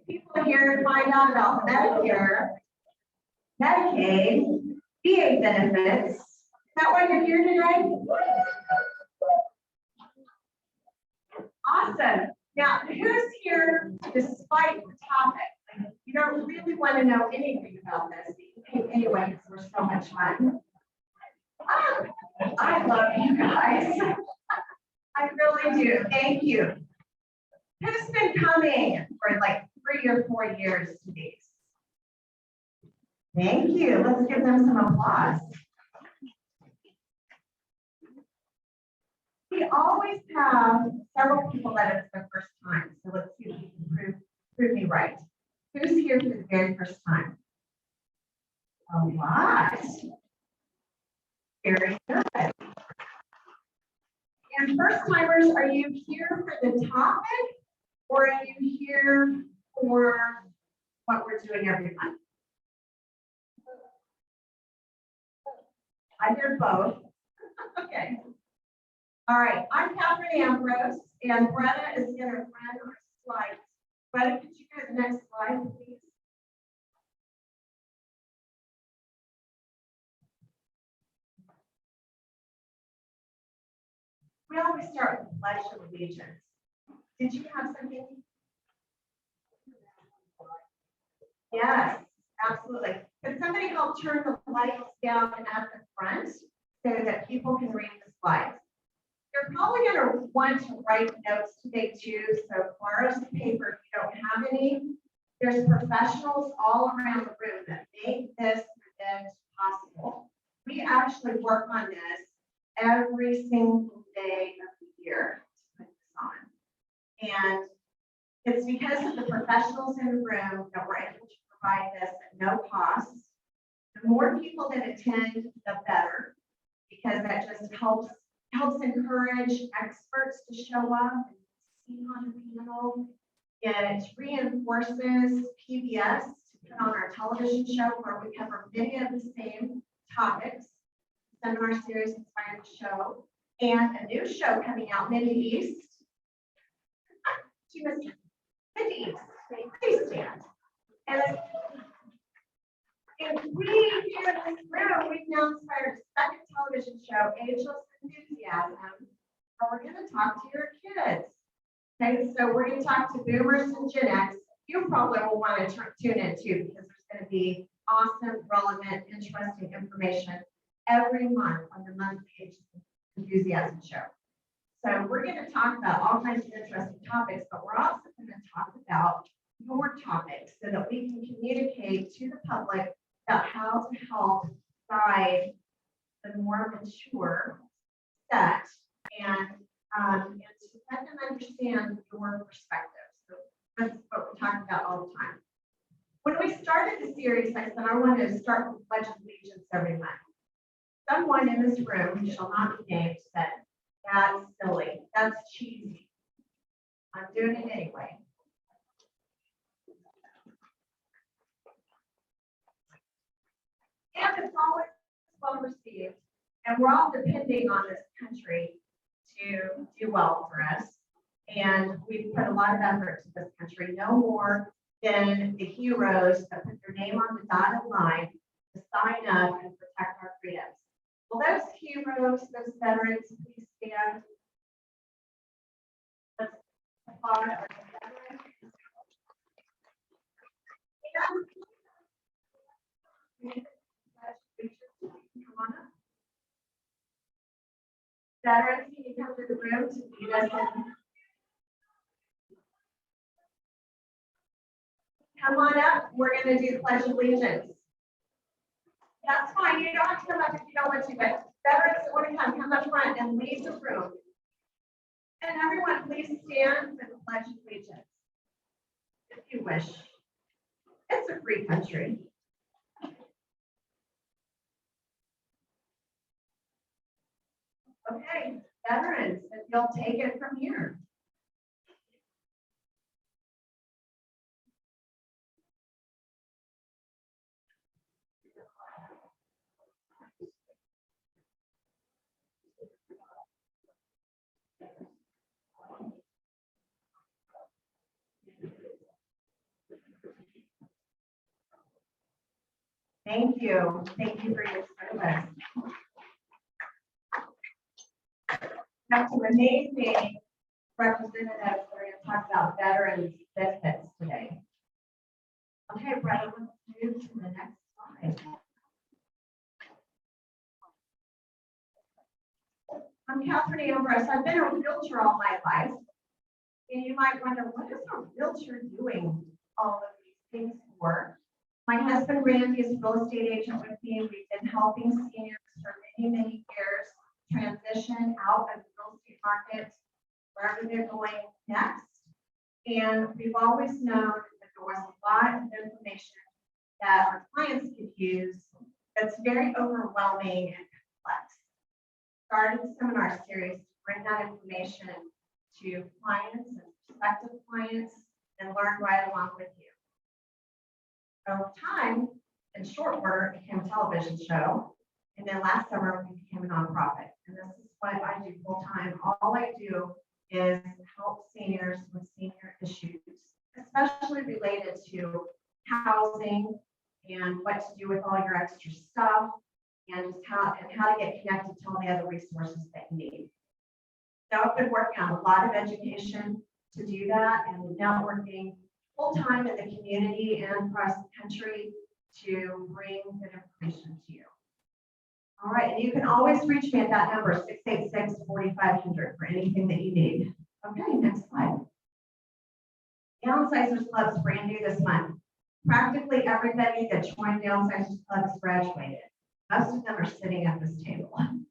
People here to find out about Medicare, Medicaid, VA benefits. Is that why you're here today? Awesome. Now, who's here despite the topic? You don't really want to know anything about this anyway, because we're so much fun. I love you guys. I really do. Thank you. Who's been coming for like 3 or 4 years to these? Thank you. Let's give them some applause. We always have several people that it's their first time. So let's see if you can prove me right. Who's here for the very first time? A lot. Very good. And first timers, are you here for the topic or are you here for what we're doing every month? I hear both. Okay. All right. I'm Catherine Ambrose, and Bretta is going to run our slides. Bretta, could you go to the next slide, please? We always start with the Pledge of Allegiance. Did you have something? Yes, absolutely. Could somebody help turn the lights down at the front so that people can read the slides? You're probably going to want to write notes today too, so borrow some paper if you don't have any. There's professionals all around the room that make this event possible. We actually work on this every single day of the year to put this on. And it's because of the professionals in the room that we're able to provide this at no cost. The more people that attend, the better, because that just helps encourage experts to show up and speak on the panel. It reinforces PBS to put on our television show where we cover many of the same topics, seminar series inspired show, and a new show coming out, Mid-East. Mid-East, please stand. And we here in this room, we've now inspired a second television show, Ageless Enthusiasm, where we're going to talk to your kids. Okay, so we're going to talk to boomers and Gen X. You probably will want to tune in too, because there's going to be awesome, relevant, interesting information every month on the monthly Ageless Enthusiasm show. So we're going to talk about all kinds of interesting topics, but we're also going to talk about your topics so that we can communicate to the public about how to help guide the more mature set and to let them understand your perspective. So that's what we're talking about all the time. When we started the series, I said I wanted to start with Pledge of Allegiance every month. Someone in this room, who shall not be named, said, "That's silly. That's cheesy. I'm doing it anyway." And it's always well received. And we're all depending on this country to do well for us. And we've put a lot of effort to this country, no more than the heroes that put their name on the dotted line to sign up and protect our freedoms. Well, those heroes, those veterans, please stand. Let's applaud our veterans. Come on up. Veterans, can you come to the room to lead us in? Come on up. We're going to do the Pledge of Allegiance. That's fine. You don't have to come up if you don't want to, but veterans that want to come up front and leave the room. And everyone, please stand for the Pledge of Allegiance, if you wish. It's a free country. Okay, veterans, if you'll take it from here. Thank you. Thank you for your service. Got some amazing representatives that are going to talk about veterans benefits today. Okay, Brett, let's move to the next slide. I'm Catherine Ambrose. I've been a realtor all my life. And you might wonder, what is a realtor doing all of these things for? My husband Randy is a real estate agent with me. We've been helping seniors for many, many years transition out of the real estate market, wherever they're going next. And we've always known that there was a lot of information that our clients could use that's very overwhelming and complex. Started the seminar series to bring that information to clients and prospective clients and learn right along with you. Over time, in short order, it became a television show. And then last summer, we became a nonprofit. And this is what I do full time. All I do is help seniors with senior issues, especially related to housing and what to do with all your extra stuff and just how to get connected to all the other resources that you need. So I've been working on a lot of education to do that and networking full time in the community and across the country to bring good information to you. All right, and you can always reach me at that number, 686-4500 for anything that you need. Okay, next slide. Downsizers Club is brand new this month. Practically everybody that joined Downsizers Club has graduated. Most of them are sitting at this table. And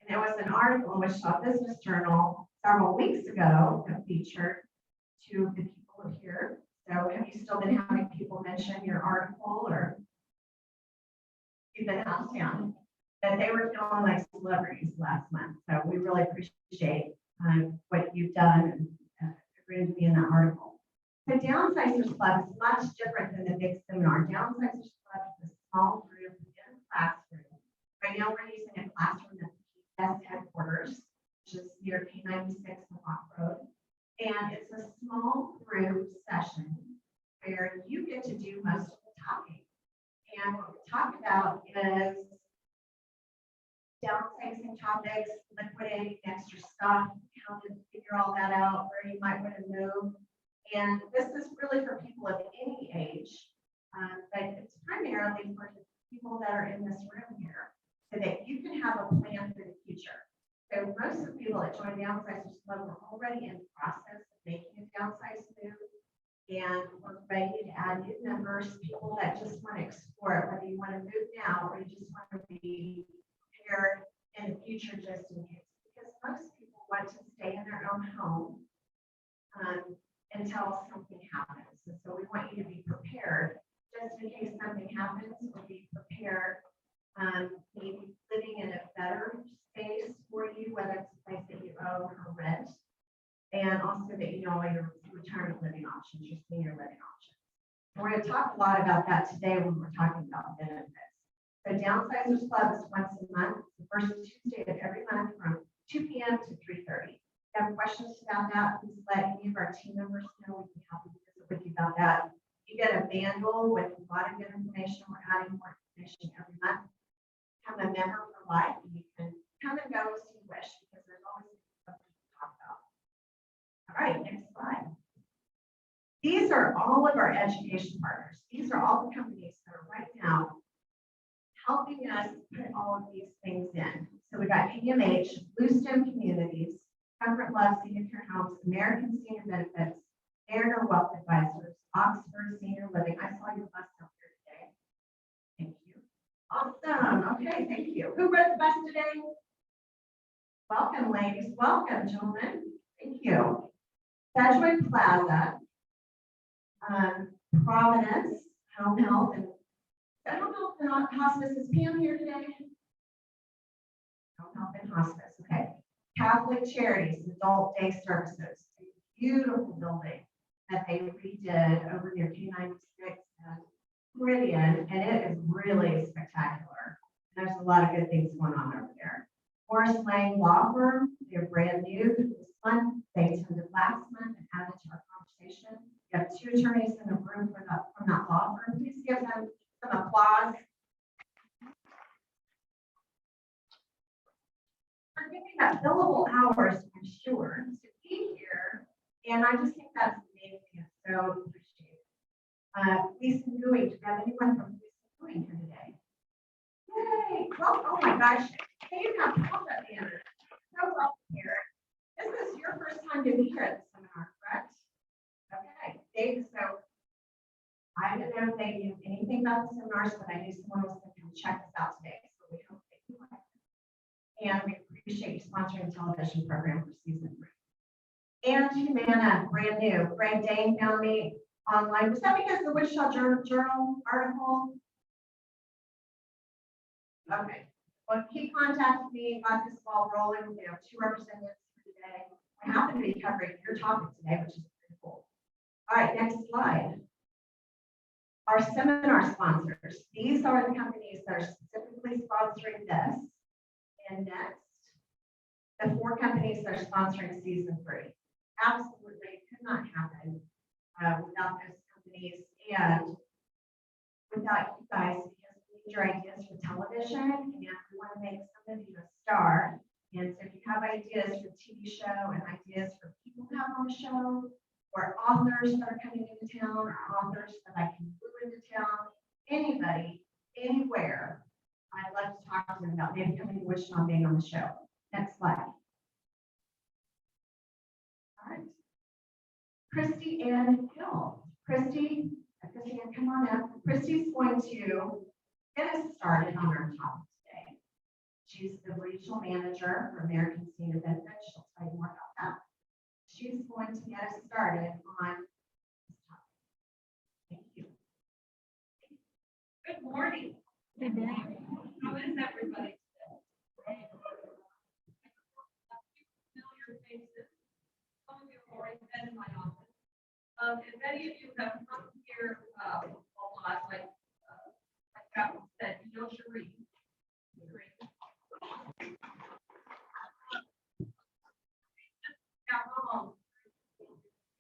there was an article in Wichita Business Journal several weeks ago that featured two of the people here. So have you still been having people mention your article, or you've been out of town? That they were feeling like celebrities last month. So we really appreciate what you've done and agreeing to be in that article. The Downsizers Club is much different than the big seminar. Downsizers Club is a small group in a classroom. Right now we're using a classroom at the PBS headquarters, which is near P96 on Rock Road. And it's a small group session where you get to do most of the talking. And what we talk about is downsizing topics, liquidating extra stuff, how to figure all that out, where you might want to move. And this is really for people of any age, but it's primarily for the people that are in this room here, so that you can have a plan for the future. So most of the people that join Downsizers Club are already in the process of making a downsize move, and we're ready to add new members, people that just want to explore it, whether you want to move now or you just want to be prepared in the future just in case. Because most people want to stay in their own home until something happens. And so we want you to be prepared just in case something happens, or be prepared, maybe living in a better space for you, whether it's a place that you own or rent, and also that you know all your retirement living options, your senior living options. And we're going to talk a lot about that today when we're talking about benefits. So Downsizers Club is once a month, the first Tuesday of every month from 2 p.m. to 3:30. If you have questions about that, please let any of our team members know. We'd be happy to visit with you about that. You get a manual with a lot of good information. We're adding more information every month. Become a member for life, and you can come and go as you wish, because there's always something to talk about. All right, next slide. These are all of our education partners. These are all the companies that are right now helping us put all of these things in. So we got AMH, Blue Stem Communities, Comfort Love Senior Care Homes, American Senior Benefits, Mariner Wealth Advisors, Oxford Senior Living. I saw your bus up here today. Thank you. Awesome. Okay, thank you. Who rode the bus today? Welcome, ladies. Welcome, gentlemen. Thank you. Sedgwick Plaza, Providence, Home Health, and Home Health and Hospice. Is Pam here today? Home Health and Hospice. Okay. Catholic Charities, Adult Day Services. A beautiful building that they redid over near K96 and Meridian, and it is really spectacular. There's a lot of good things going on over there. Horace Lane Law Firm, they're brand new this month. They attended last month and added to our conversation. We have two attorneys in the room from that law firm. Please give them some applause. That's amazing. It's so appreciated. Lisa Newey, do we have anyone from Lisa Newey here today? Yay! Well, oh my gosh, hey, you have help at the end. So welcome here. This is your first time to be here at the seminar, correct? Okay, Dave, so I didn't know if they knew anything about the seminars, but I knew someone was going to come check us out today, so we hope they do like it. And we appreciate you sponsoring the television program for season 3. And Humana, brand new. Greg Dane found me online. Was that because of the Wichita Journal article? Okay. Well, he contacted me, got this ball rolling. We have 2 representatives for today. I happen to be covering your topic today, which is pretty cool. All right, next slide. Our seminar sponsors. These are the companies that are specifically sponsoring this. And next, the 4 companies that are sponsoring season 3. Absolutely could not happen without those companies and without you guys, because we need your ideas for television and we want to make somebody a star. And so if you have ideas for TV show and ideas for people to have on the show, or authors that are coming into town, or authors that I can glue into town, anybody, anywhere, I'd love to talk to them about maybe coming to Wichita and being on the show. Next slide. All right. Christy Ann Hill. Christy Ann, come on up. Christy's going to get us started on our topic today. She's the regional manager for American Senior Benefits. She'll tell you more about that. She's going to get us started on this topic. Thank you. Good morning. Good morning. How is everybody today? Familiar faces. Some of you have already been in my office. And many of you have come here a lot, like Captain said, you know Sheree. Now,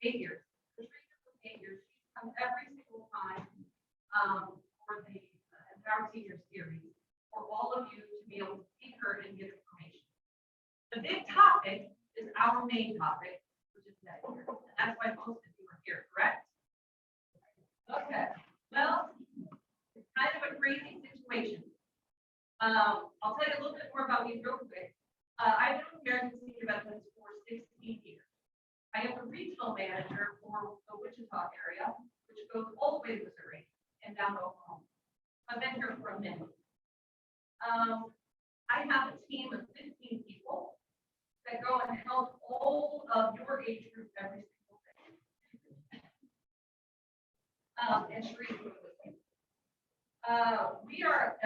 8 years. The treatment for 8 years. She comes every single time for the Empower Senior series for all of you to be able to see her and get information. The big topic is our main topic, which is Medicare. And that's why most of you are here, correct? Okay. Well, it's kind of a crazy situation. I'll tell you a little bit more about me real quick. I've been with American Senior Benefits for 16 years. I am the regional manager for the Wichita area, which goes all the way to Missouri and down to Oklahoma. I've been here for a minute. I have a team of 15 people that go and help all of your age group every single day. And Sheree, we are a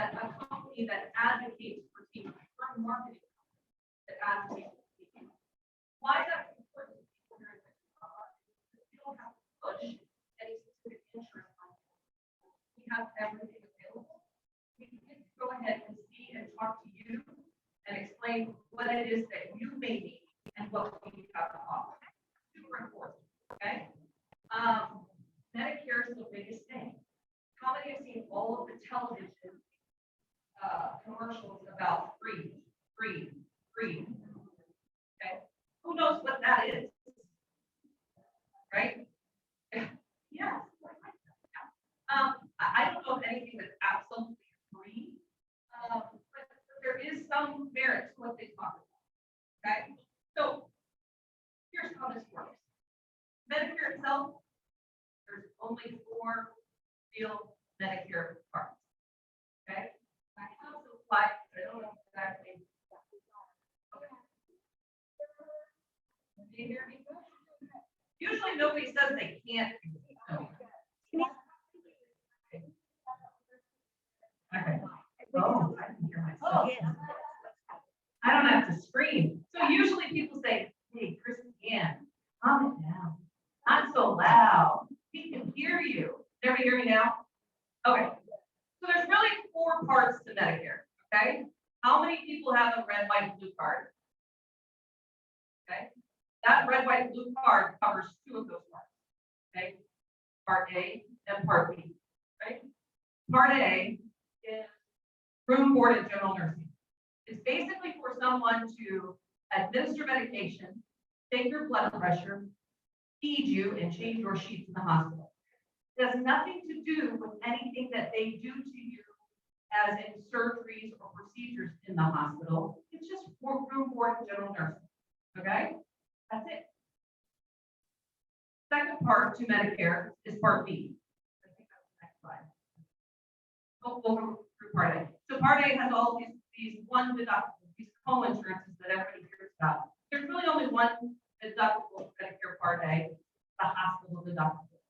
company that advocates for people. We're a marketing company that advocates for people. Why that's important? We don't have to push any specific insurance on it. We have everything available. We can go ahead and see and talk to you and explain what it is that you may need and what we have to offer. Super important, okay? Medicare is the biggest thing. How many have seen all of the television commercials about free? Okay, who knows what that is? Right? Yeah. I don't know of anything that's absolutely free, but there is some merit to what they talk about. Okay, so here's how this works. Medicare itself, there's only 4 real Medicare cards. Okay, I have some slides, but I don't know exactly. Okay. Can you hear me? Usually nobody says they can't. Okay. Oh, I can hear myself. I don't have to scream. So usually people say, hey, Christiane, calm it down. Not so loud. We can hear you. Can everybody hear me now? Okay. So there's really 4 parts to Medicare. Okay. How many people have a red, white, blue card? Okay. That red, white, blue card covers 2 of those parts. Okay. Part A and Part B. Right. Part A is room, board, and general nursing. It's basically for someone to administer medication, take your blood pressure, feed you and change your sheets in the hospital. It has nothing to do with anything that they do to you as in surgeries or procedures in the hospital. It's just room board and general nursing. Okay? That's it. Second part to Medicare is Part B. I think that's the next slide. Oh, we'll go through Part A. So Part A has all these one deductibles, these co-insurances that everybody hears about. There's really only one deductible for Medicare Part A, the hospital deductible.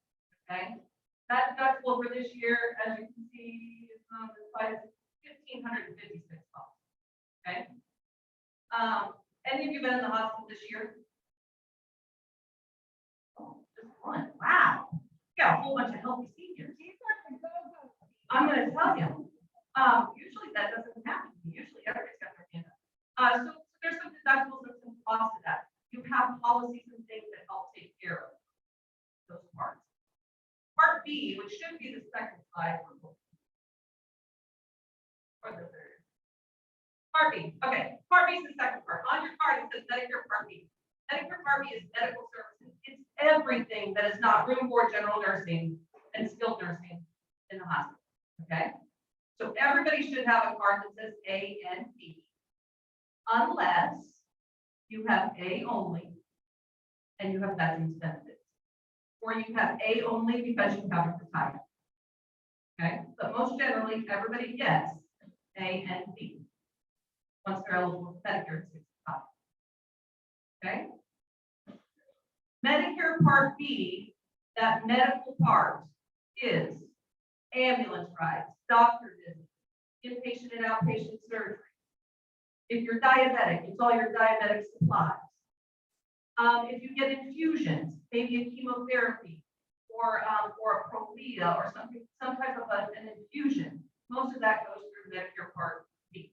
Okay? That deductible for this year, as you can see, is on the slide, $1,556. Okay? Any of you been in the hospital this year? Oh, just one. Wow. Got a whole bunch of healthy seniors. I'm going to tell you. Usually that doesn't happen. Usually everybody's got their hand up. So there's some deductibles and some costs to that. You have policies and things that help take care of those parts. Part B, which should be the second slide. Or the third. Part B. Okay. Part B is the second part. On your card, it says Medicare Part B. Medicare Part B is medical services. It's everything that is not room board general nursing and skilled nursing in the hospital. Okay. So everybody should have a card that says A and B, unless you have A only and you have veterans benefits, or you have A only because you haven't retired. Okay, but most generally, everybody gets A and B once they're eligible for Medicare at 65. Okay. Medicare Part B, that medical part, is ambulance rides, doctor visits, inpatient and outpatient surgery. If you're diabetic, it's all your diabetic supplies. If you get infusions, maybe a chemotherapy or a Prolia or something, some type of an infusion, most of that goes through Medicare Part B.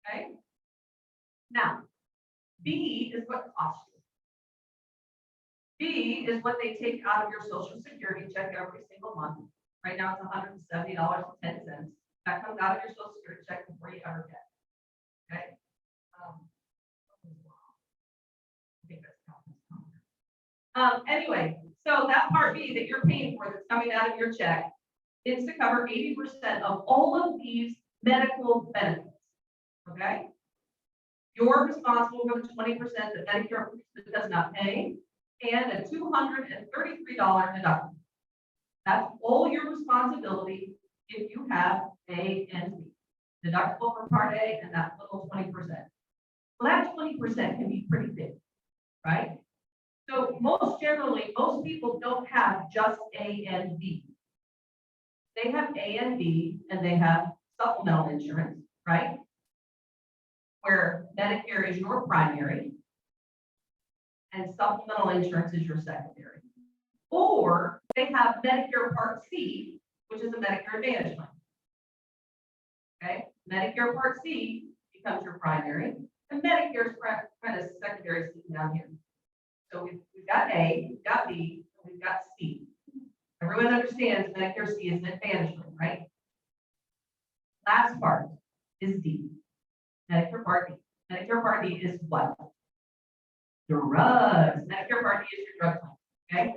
Okay. Now, B is what costs you. B is what they take out of your Social Security check every single month. Right now, it's $170.10. That comes out of your Social Security check before you ever get it. Okay. I think that's anyway, so that Part B that you're paying for that's coming out of your check is to cover 80% of all of these medical benefits. Okay. You're responsible for the 20% that Medicare does not pay and a $233 deductible. That's all your responsibility if you have A and B. Deductible for Part A and that little 20%. Well, that 20% can be pretty big, right? So most people don't have just A and B. They have A and B and they have supplemental insurance, right? Where Medicare is your primary and supplemental insurance is your secondary. Or they have Medicare Part C, which is a Medicare Advantage plan. Okay, Medicare Part C becomes your primary, and Medicare's kind of secondary sitting down here. So we've got A, we've got B, and we've got C. Everyone understands Medicare C is an Advantage plan, right? Last part is D, Medicare Part D. Medicare Part D is what? Drugs. Medicare Part D is your drug plan, okay?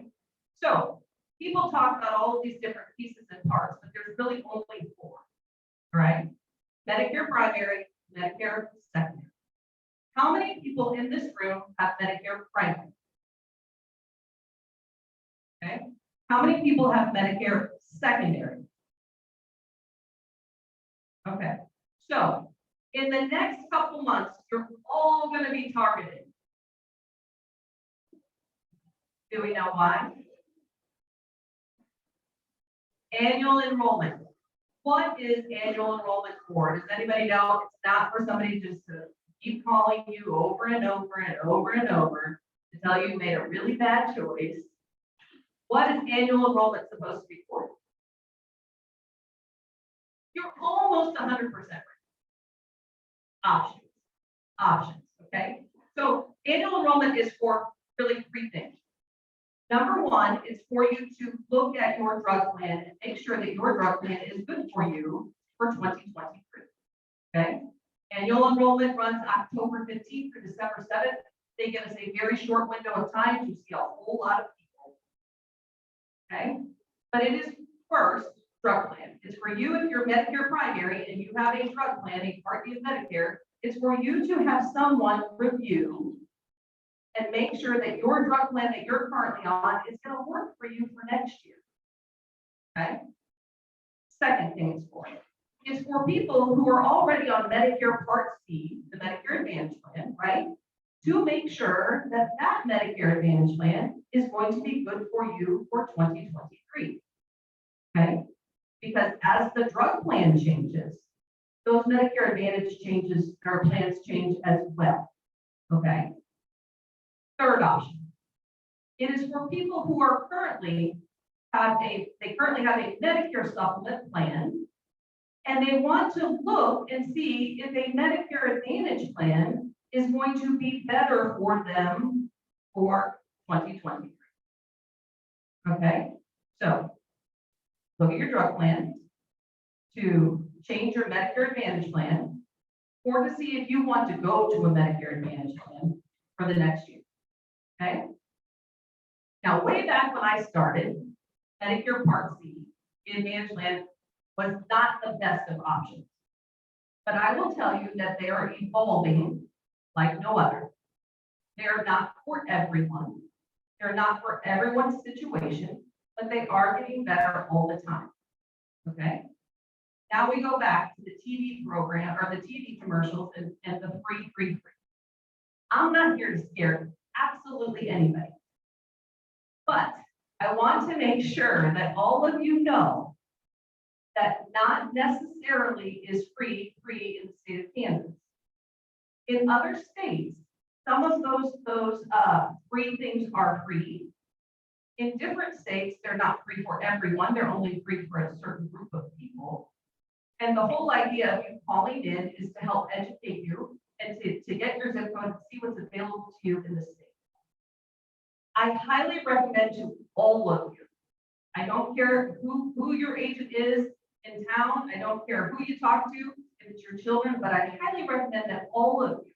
So people talk about all of these different pieces and parts, but there's really only four, right? Medicare primary, Medicare secondary. How many people in this room have Medicare primary? Okay. How many people have Medicare secondary? Okay. So in the next couple months, you're all going to be targeted. Do we know why? Annual enrollment. What is annual enrollment for? Does anybody know? It's not for somebody just to keep calling you over and over and over and over to tell you made a really bad choice. What is annual enrollment supposed to be for? You're almost 100% right. Options, okay? So annual enrollment is for really three things. Number one is for you to look at your drug plan and make sure that your drug plan is good for you for 2023. Okay. Annual enrollment runs October 15th to December 7th. They give us a very short window of time to see a whole lot of people. Okay, but it is first drug plan. It's for you if you're Medicare primary and you have a drug plan, a Part D of Medicare. It's for you to have someone review and make sure that your drug plan that you're currently on is going to work for you for next year. Okay. Second thing it's for is for people who are already on Medicare Part C, the Medicare Advantage plan, right? To make sure that that Medicare Advantage plan is going to be good for you for 2023. Okay. Because as the drug plan changes, those Medicare Advantage changes or plans change as well. Okay. Third option. It is for people who are currently have a Medicare supplement plan, and they want to look and see if a Medicare Advantage plan is going to be better for them for 2023. Okay, so look at your drug plan to change your Medicare Advantage plan, or to see if you want to go to a Medicare Advantage plan for the next year. Okay. Now, way back when I started, Medicare Part C, the Advantage plan was not the best of options. But I will tell you that they are evolving like no other. They are not for everyone. They're not for everyone's situation, but they are getting better all the time. Okay. Now we go back to the TV program or the TV commercials and the free. I'm not here to scare absolutely anybody. But I want to make sure that all of you know that not necessarily is free in the state of Kansas. In other states, some of those free things are free. In different states, they're not free for everyone. They're only free for a certain group of people. And the whole idea of you calling in is to help educate you and to get your zip code and see what's available to you in the state. I highly recommend to all of you. I don't care who your agent is in town. I don't care who you talk to, if it's your children, but I highly recommend that all of you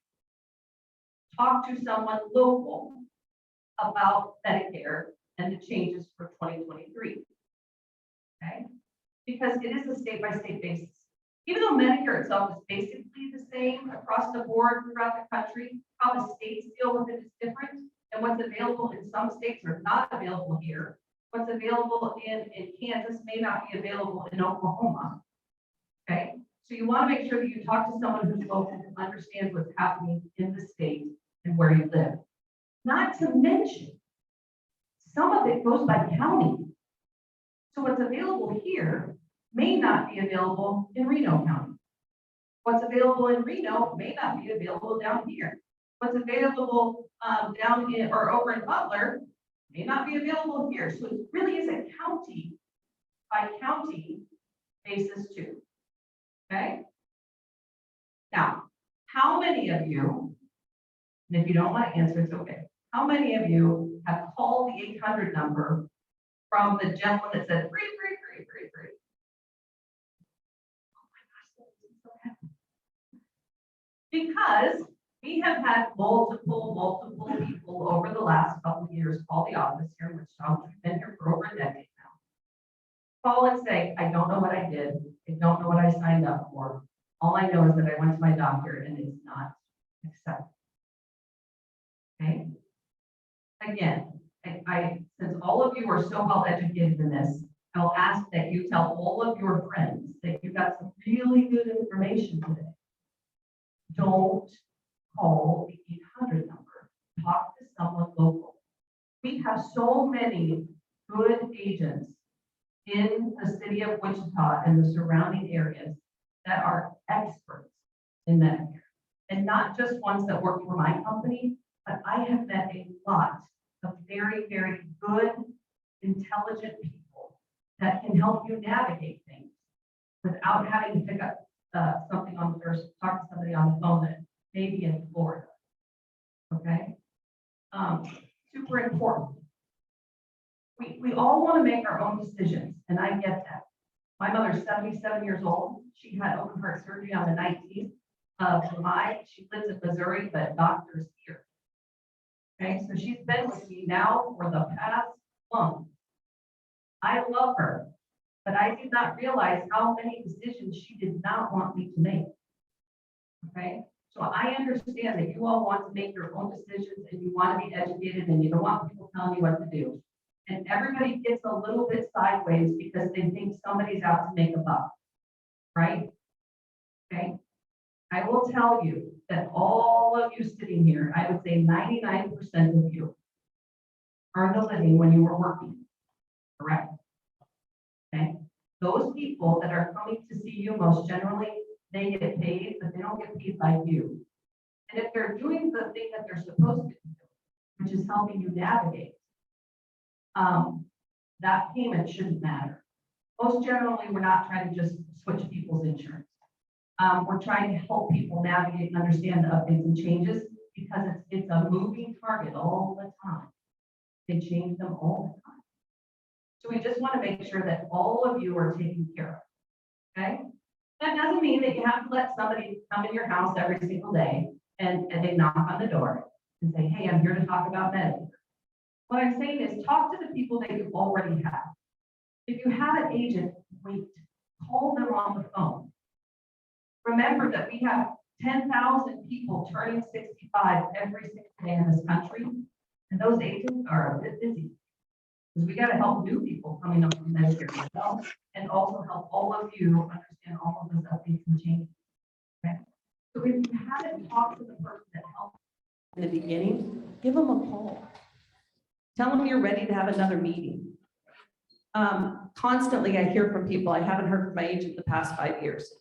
talk to someone local about Medicare and the changes for 2023. Okay? Because it is a state-by-state basis. Even though Medicare itself is basically the same across the board throughout the country, how the states deal with it is different. And what's available in some states are not available here. What's available in Kansas may not be available in Oklahoma. Okay, so you want to make sure that you talk to someone who's local who understands what's happening in the state and where you live. Not to mention, some of it goes by county. So what's available here may not be available in Reno County. What's available in Reno may not be available down here. What's available down in or over in Butler may not be available here. So it really is a county by county basis too. Okay. Now, how many of you, and if you don't want to answer, it's okay. How many of you have called the 800 number from the gentleman that said free? Oh my gosh, because we have had multiple people over the last couple of years call the office here in Wichita. We've been here for over a decade now. Call and say, I don't know what I did. I don't know what I signed up for. All I know is that I went to my doctor and it's not accepted. Okay. Again, since all of you are so well educated in this, I'll ask that you tell all of your friends that you got some really good information today. Don't call the 800 number. Talk to someone local. We have so many good agents in the city of Wichita and the surrounding areas that are experts in Medicare. And not just ones that work for my company, but I have met a lot of very, very good, intelligent people that can help you navigate things without having to pick up something on or talk to somebody on the phone that may be in Florida. Okay, super important. We all want to make our own decisions, and I get that. My mother's 77 years old. She had open heart surgery on the 19th of July. She lives in Missouri, but doctors here. Okay, so she's been with me now for the past month. I love her, but I did not realize how many decisions she did not want me to make. Okay, so I understand that you all want to make your own decisions and you want to be educated and you don't want people telling you what to do. And everybody gets a little bit sideways because they think somebody's out to make a buck, right? Okay, I will tell you that all of you sitting here, I would say 99% of you earned a living when you were working, correct? Okay, those people that are coming to see you most generally, they get paid, but they don't get paid by you. And if they're doing the thing that they're supposed to do, which is helping you navigate, that payment shouldn't matter. Most generally, we're not trying to just switch people's insurance. We're trying to help people navigate and understand the updates and changes because it's a moving target all the time. They change them all the time. So we just want to make sure that all of you are taken care of, okay? That doesn't mean that you have to let somebody come in your house every single day and they knock on the door and say, hey, I'm here to talk about Medicare. What I'm saying is talk to the people that you already have. If you have an agent, wait, call them on the phone. Remember that we have 10,000 people turning 65 every single day in this country, and those agents are a bit busy. Because we got to help new people coming up from Medicare as well, and also help all of you understand all of those updates and changes. Okay? So if you haven't talked to the person that helped in the beginning, give them a call. Tell them you're ready to have another meeting. Constantly, I hear from people, I haven't heard from my agent the past 5 years.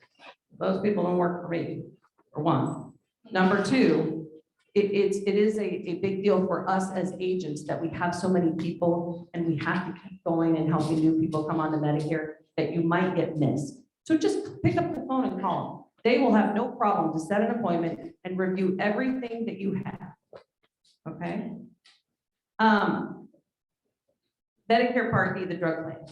Those people don't work for me, for one. Number two, it is a big deal for us as agents that we have so many people and we have to keep going and helping new people come on to Medicare that you might get missed. So just pick up the phone and call them. They will have no problem to set an appointment and review everything that you have. Okay? Medicare Part B, the drug plan.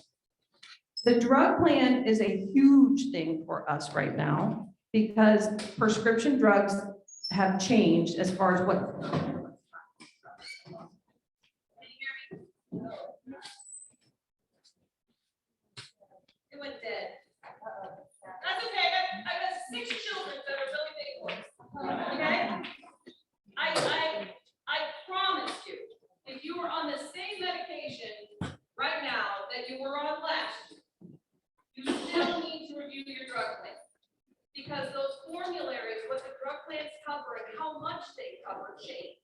The drug plan is a huge thing for us right now because prescription drugs have changed as far as what. It went dead. That's okay. I got 6 children that are really big ones. Okay? I promise you, if you were on the same medication right now that you were on last year, you still need to review your drug plan. Because those formularies, what the drug plans cover and how much they cover change.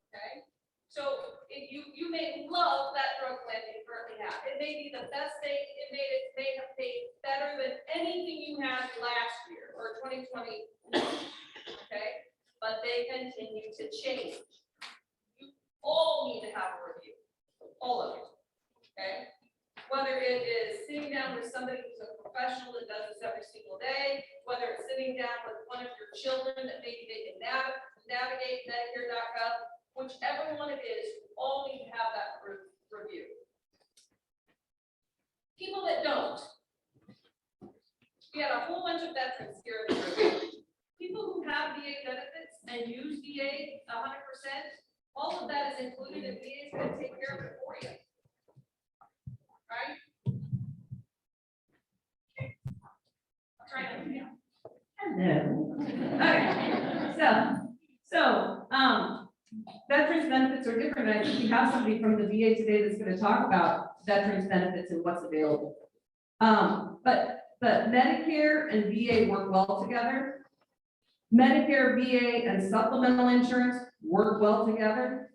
Okay? So if you may love that drug plan that you currently have. It may be the best thing, it may have paid better than anything you had last year or 2020. Okay? But they continue to change. You all need to have a review. All of you. Okay? Whether it is sitting down with somebody who's a professional that does this every single day, whether it's sitting down with one of your children that maybe they can navigate Medicare.gov, whichever one it is, you all need to have that review. People that don't, we had a whole bunch of veterans here in the room. People who have VA benefits and use VA 100%, all of that is included, and VA is going to take care of it for you. Right? I'm trying to. Hello. Okay. So veterans benefits are different. I think we have somebody from the VA today that's going to talk about veterans benefits and what's available. But Medicare and VA work well together. Medicare, VA, and supplemental insurance work well together.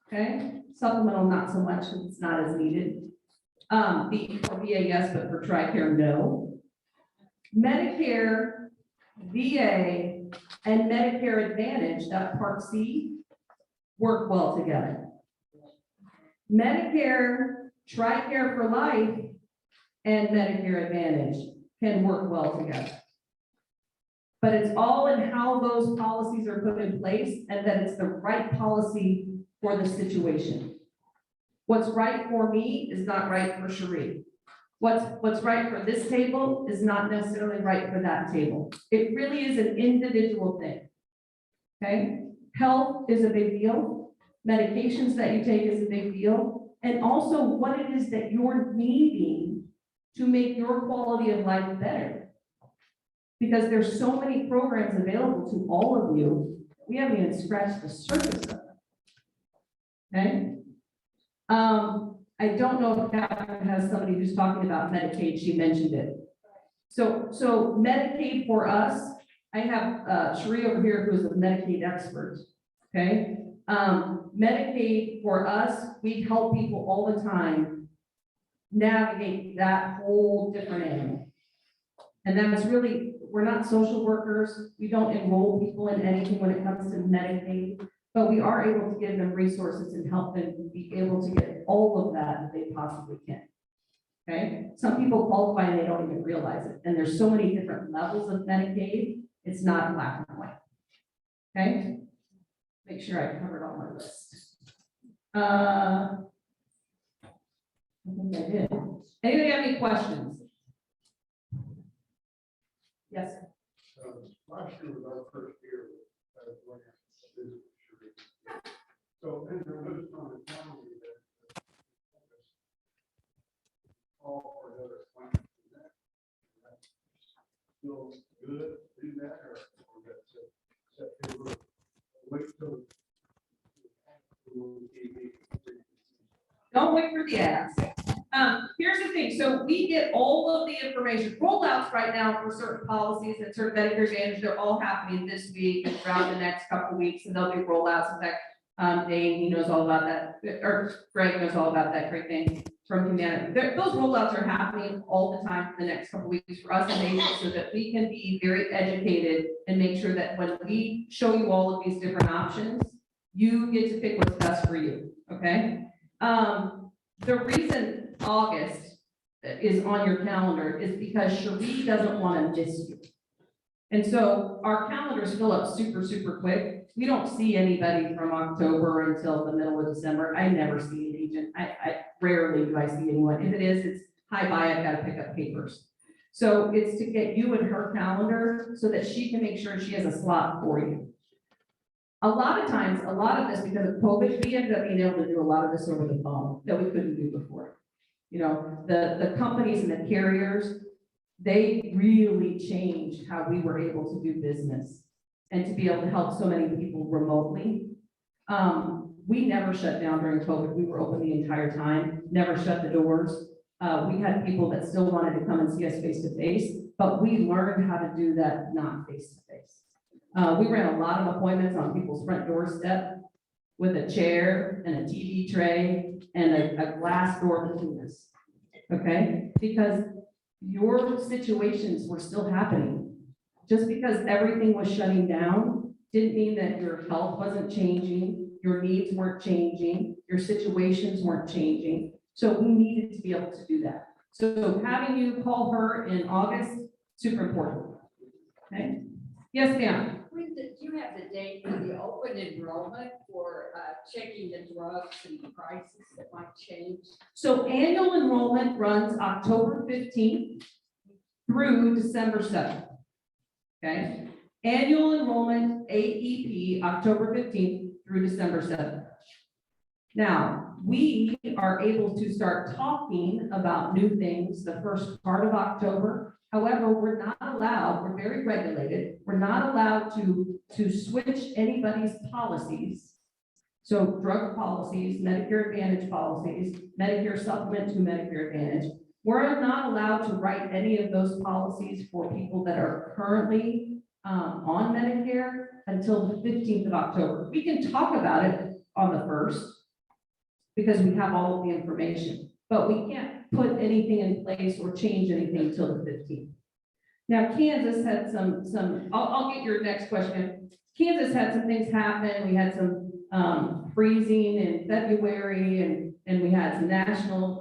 Okay. Supplemental, not so much because it's not as needed. For VA, yes, but for TRICARE, no. Medicare, VA, and Medicare Advantage, that Part C, work well together. Medicare, TRICARE for Life, and Medicare Advantage can work well together. But it's all in how those policies are put in place and that it's the right policy for the situation. What's right for me is not right for Cherie. What's right for this table is not necessarily right for that table. It really is an individual thing. Okay? Health is a big deal. medications that you take is a big deal, and also what it is that you're needing to make your quality of life better. Because there's so many programs available to all of you, we haven't even scratched the surface of them. Okay? I don't know if Catherine has somebody who's talking about Medicaid, she mentioned it. So Medicaid for us, I have Sheree over here who's a Medicaid expert, okay? Medicaid for us, we help people all the time navigate that whole different animal. And that's really, we're not social workers, we don't enroll people in anything when it comes to Medicaid, but we are able to give them resources and help them be able to get all of that they possibly can. Okay, some people qualify and they don't even realize it, and there's so many different levels of Medicaid, it's not black and white. Okay, make sure I covered all my list. I think I did. Anybody have any questions? Yes. Last year was our first year with so then there was on the county that all for another plan. That's still good to do that, or that's September. Wait till. Don't wait for the ads. Here's the thing, so we get all of the information, rollouts right now for certain policies and certain Medicare Advantage, they're all happening this week and throughout the next couple of weeks, and there'll be rollouts. In fact, Dane, he knows all about that, or Greg knows all about that great thing from Humana. Those rollouts are happening all the time for the next couple of weeks for us and agents, so that we can be very educated and make sure that when we show you all of these different options, you get to pick what's best for you, okay? The reason August is on your calendar is because Cherie doesn't want to miss you. And so our calendars fill up super, super quick. We don't see anybody from October until the middle of December. I never see an agent. I rarely do I see anyone. If it is, it's hi, bye, I've got to pick up papers. So it's to get you in her calendar so that she can make sure she has a slot for you. A lot of times, a lot of this, because of COVID, we ended up being able to do a lot of this over the phone that we couldn't do before. You know, the companies and the carriers, they really changed how we were able to do business and to be able to help so many people remotely. We never shut down during COVID. We were open the entire time, never shut the doors. We had people that still wanted to come and see us face to face, but we learned how to do that not face to face. We ran a lot of appointments on people's front doorstep with a chair and a TV tray and a glass door between us, okay? Because your situations were still happening. Just because everything was shutting down didn't mean that your health wasn't changing, your needs weren't changing, your situations weren't changing. So we needed to be able to do that. So having you call her in August, super important, okay? Yes, ma'am. When did you have the date for the open enrollment for checking the drugs and the prices that might change? So annual enrollment runs October 15th through December 7th. Okay? Annual enrollment AEP, October 15th through December 7th. Now, we are able to start talking about new things the first part of October. However, we're not allowed, we're very regulated, we're not allowed to switch anybody's policies. So drug policies, Medicare Advantage policies, Medicare supplement to Medicare Advantage. We're not allowed to write any of those policies for people that are currently on Medicare until the 15th of October. We can talk about it on the 1st because we have all of the information, but we can't put anything in place or change anything until the 15th. Now, Kansas had some, I'll get your next question. Kansas had some things happen. We had some freezing in February and we had some natural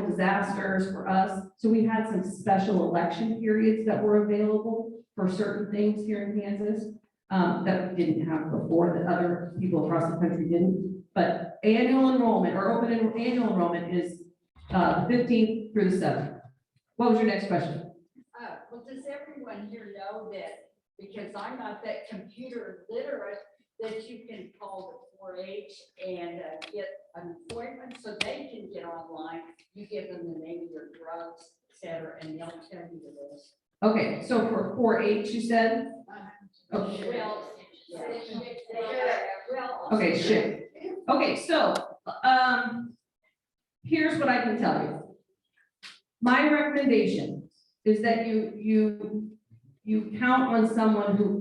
disasters for us. So we had some special election periods that were available for certain things here in Kansas that we didn't have before, that other people across the country didn't. But annual enrollment or annual enrollment is 15th through the 7th. What was your next question? Well, does everyone here know that, because I'm not that computer literate, that you can call the 4-H and get an appointment so they can get online. You give them the name of your drugs, et cetera, and they'll tell you the list. Okay, so for 4-H, you said? Okay. Well, well. Okay, shit. Okay, so, here's what I can tell you. My recommendation is that you count on someone who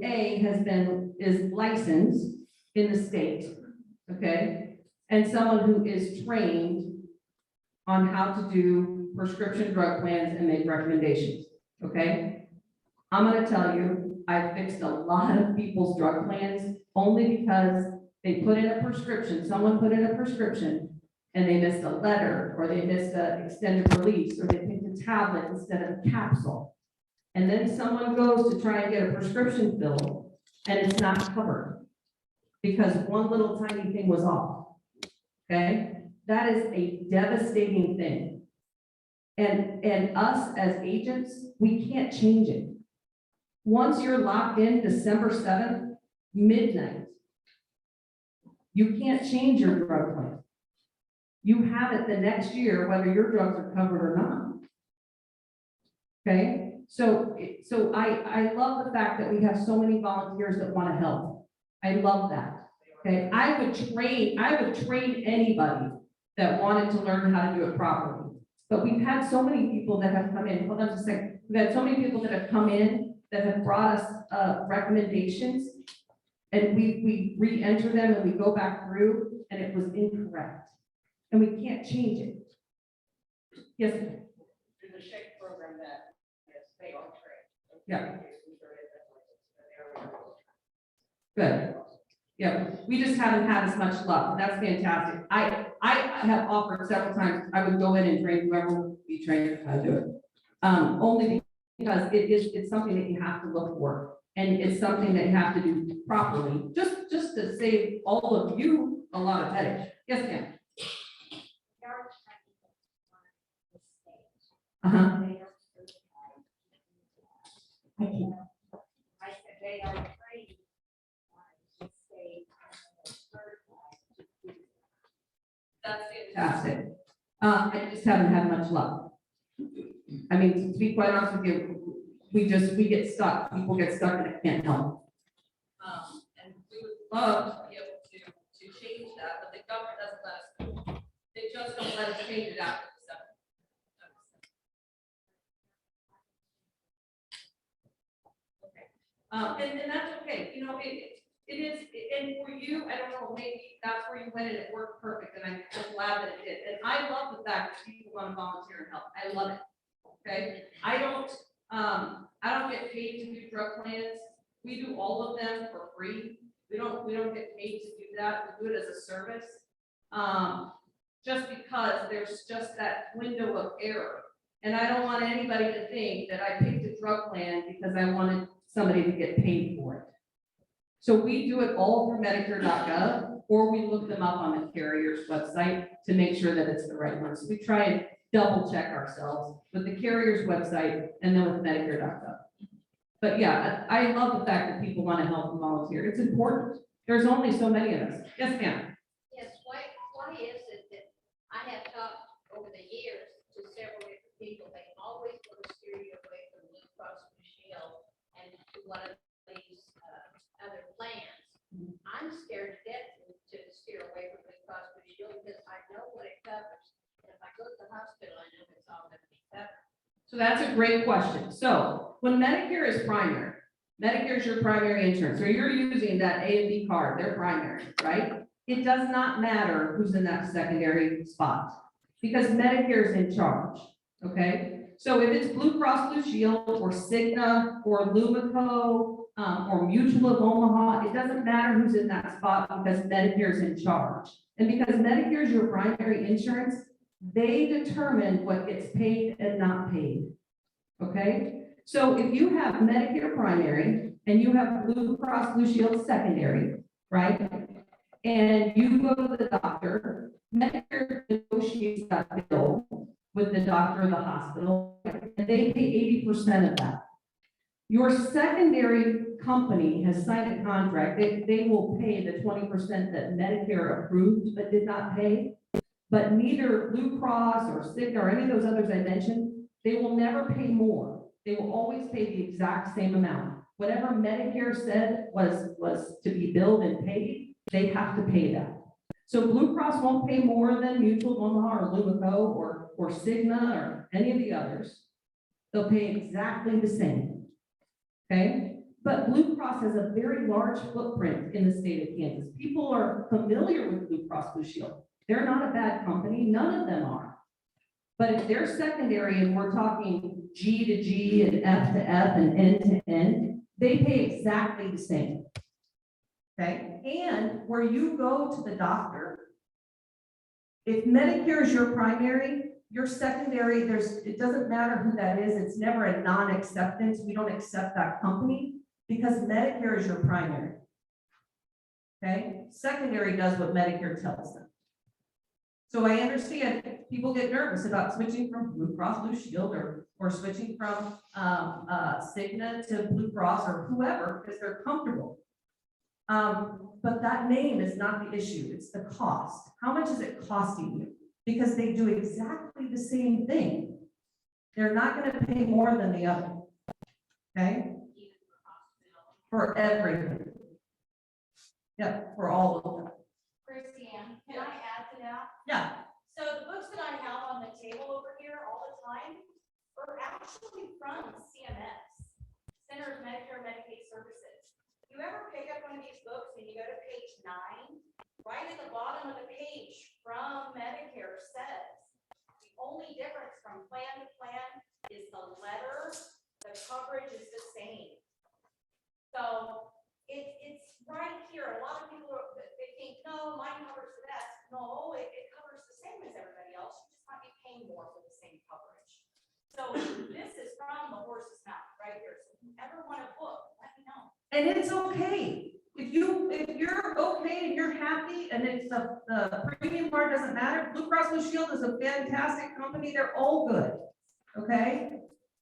is licensed in the state, okay? And someone who is trained on how to do prescription drug plans and make recommendations, okay? I'm gonna tell you, I fixed a lot of people's drug plans only because they put in a prescription, someone put in a prescription and they missed a letter, or they missed an extended release, or they picked a tablet instead of a capsule. And then someone goes to try and get a prescription filled and it's not covered because one little tiny thing was off. Okay? That is a devastating thing. And us as agents, we can't change it. Once you're locked in December 7th, midnight, you can't change your drug plan. You have it the next year, whether your drugs are covered or not. Okay? So I love the fact that we have so many volunteers that want to help. I love that. Okay? I would train anybody that wanted to learn how to do it properly. But we've had so many people that have come in. Hold on just a second. We've had so many people that have come in that have brought us recommendations, and we re-enter them and we go back through, and it was incorrect, and we can't change it. Yes, ma'am. Through the shake program that, yes, they are trained. Yeah. Good. Yeah, we just haven't had as much luck. That's fantastic. I have offered several times, I would go in and train whoever would be trained how to do it. Only because it's something that you have to look for, and it's something that you have to do properly, just to save all of you a lot of headache. Yes, ma'am. Uh-huh. I can't. I said they are trained. That's it. Fantastic. I just haven't had much luck. I mean, to be quite honest with you, we get stuck. People get stuck and it can't help. And we would love to be able to change that, but the government doesn't let us. They just don't let us change it after the 7th. Okay. And that's okay. You know, it is, and for you, I don't know, maybe that's where you went and it worked perfect, and I'm glad that it did. And I love the fact that people want to volunteer and help. I love it. Okay, I don't get paid to do drug plans. We do all of them for free. We don't get paid to do that. We do it as a service. Just because there's just that window of error. And I don't want anybody to think that I picked a drug plan because I wanted somebody to get paid for it. So we do it all through Medicare.gov, or we look them up on the carrier's website to make sure that it's the right one. So we try and double check ourselves with the carrier's website and then with Medicare.gov. But yeah, I love the fact that people want to help and volunteer. It's important. There's only so many of us. Yes, ma'am. Yes, why is it that I have talked over the years to several different people, they always want to steer you away from Blue Cross Blue Shield and to one of these other plans? I'm scared to death to steer away from Blue Cross Blue Shield because I know what it covers. And if I go to the hospital, I know it's all going to be covered. So that's a great question. So when Medicare is primary, Medicare is your primary insurance, so you're using that A and B card, they're primary, right? It does not matter who's in that secondary spot because Medicare is in charge, okay? So if it's Blue Cross Blue Shield or Cigna or Lumico or Mutual of Omaha, it doesn't matter who's in that spot because Medicare is in charge. And because Medicare is your primary insurance, they determine what gets paid and not paid, okay? So if you have Medicare primary and you have Blue Cross Blue Shield secondary, right? And you go to the doctor, Medicare negotiates that bill with the doctor or the hospital, and they pay 80% of that. Your secondary company has signed a contract, they will pay the 20% that Medicare approved but did not pay. But neither Blue Cross or Cigna or any of those others I mentioned, they will never pay more. They will always pay the exact same amount. Whatever Medicare said was to be billed and paid, they have to pay that. So Blue Cross won't pay more than Mutual of Omaha or Lumico or Cigna or any of the others. They'll pay exactly the same. Okay, but Blue Cross has a very large footprint in the state of Kansas. People are familiar with Blue Cross Blue Shield. They're not a bad company, none of them are. But if they're secondary and we're talking G to G and F to F and N to N, they pay exactly the same. Okay, and where you go to the doctor, if Medicare is your primary, your secondary, it doesn't matter who that is, it's never a non-acceptance. We don't accept that company because Medicare is your primary. Okay, secondary does what Medicare tells them. So I understand people get nervous about switching from Blue Cross Blue Shield or switching from Cigna to Blue Cross or whoever because they're comfortable. But that name is not the issue, it's the cost. How much is it costing you? Because they do exactly the same thing. They're not going to pay more than the other. Okay? For everything. Yep, for all of them. Christiane, can I add to that? Yeah. So the books that I have on the table over here all the time are actually from CMS, Centers for Medicare and Medicaid Services. You ever pick up one of these books and you go to page 9, right at the bottom of the page from Medicare says, the only difference from plan to plan is the letter, the coverage is the same. So it's right here. A lot of people, they think, no, mine covers the best. No, it covers the same as everybody else. You just might be paying more for the same coverage. So this is from the horse's mouth right here. So if you ever want a book, let me know. And it's okay. If you're okay and you're happy and it's the premium part doesn't matter, Blue Cross Blue Shield is a fantastic company. They're all good. Okay.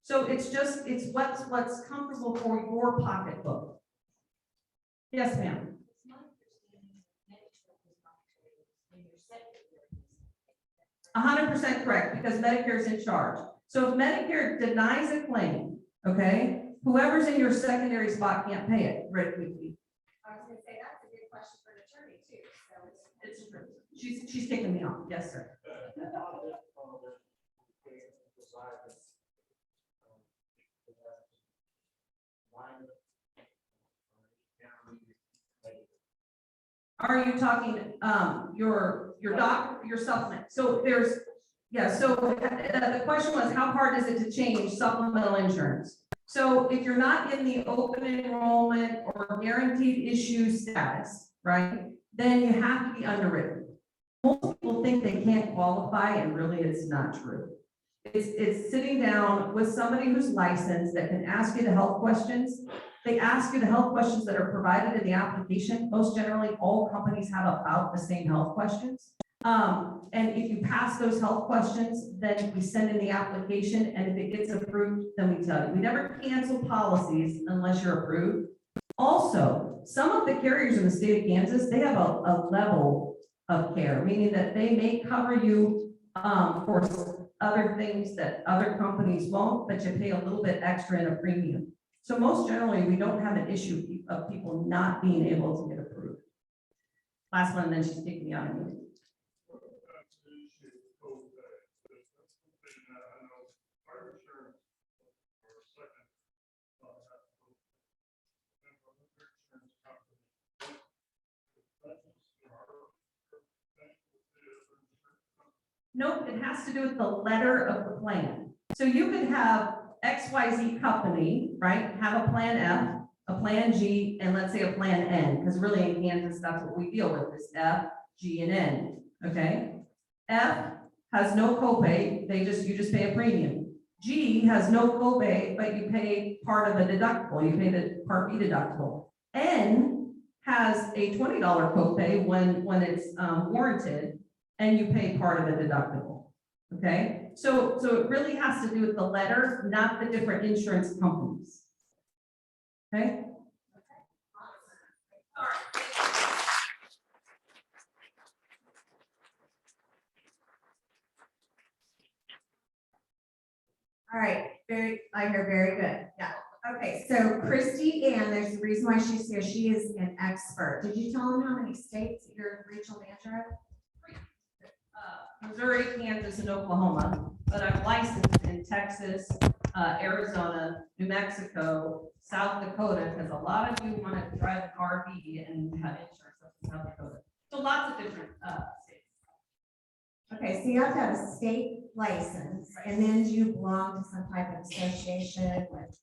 So it's what's comfortable for your pocketbook. Yes, ma'am. 100% correct, because Medicare is in charge. So if Medicare denies a claim, okay, whoever's in your secondary spot can't pay it. Right? I was gonna say, that's a good question for an attorney too, so It's true. She's taking me off. Yes, sir. Are you talking your supplement? So there's, yeah, so the question was, how hard is it to change supplemental insurance? So if you're not in the open enrollment or guaranteed issue status, right, then you have to be underwritten. Most people think they can't qualify, and really it's not true. It's sitting down with somebody who's licensed that can ask you the health questions. They ask you the health questions that are provided in the application. Most generally, all companies have about the same health questions. And if you pass those health questions, then we send in the application, and if it gets approved, then we tell you. We never cancel policies unless you're approved. Also, some of the carriers in the state of Kansas, they have a level of care, meaning that they may cover you for other things that other companies won't, but you pay a little bit extra in a premium. So most generally, we don't have an issue of people not being able to get approved. Last one, and then she's taking me out of here. Nope, it has to do with the letter of the plan. So you could have XYZ company, right, have a plan F, a plan G, and let's say a plan N, because really in Kansas, that's what we deal with, is F, G, and N, okay? F has no copay, you just pay a premium. G has no copay, but you pay part of the deductible, you pay the Part B deductible. N has a $20 copay when it's warranted, and you pay part of the deductible, okay? So it really has to do with the letter, not the different insurance companies. Okay? All right. All right, I hear very good. Yeah. Okay, so Christy Ann, there's a reason why she's here. She is an expert. Did you tell them how many states you're regional manager of? Missouri, Kansas, and Oklahoma, but I'm licensed in Texas, Arizona, New Mexico, South Dakota, because a lot of you want to drive an RV and have insurance up in South Dakota. So lots of different states. Okay, so you have to have a state license, and then you belong to some type of association with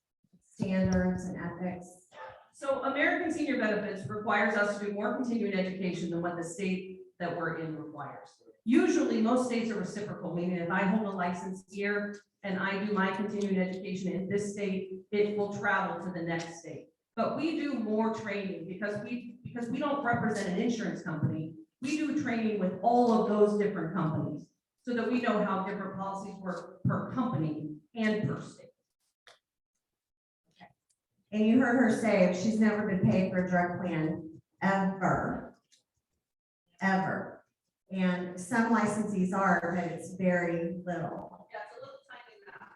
standards and ethics. So American Senior Benefits requires us to do more continuing education than what the state that we're in requires. Usually, most states are reciprocal, meaning if I hold a license here and I do my continuing education in this state, it will travel to the next state. But we do more training because we don't represent an insurance company. We do training with all of those different companies so that we know how different policies work per company and per state. And you heard her say she's never been paid for a drug plan ever. And some licensees are, but it's very little. Yeah, it's a little tiny amount.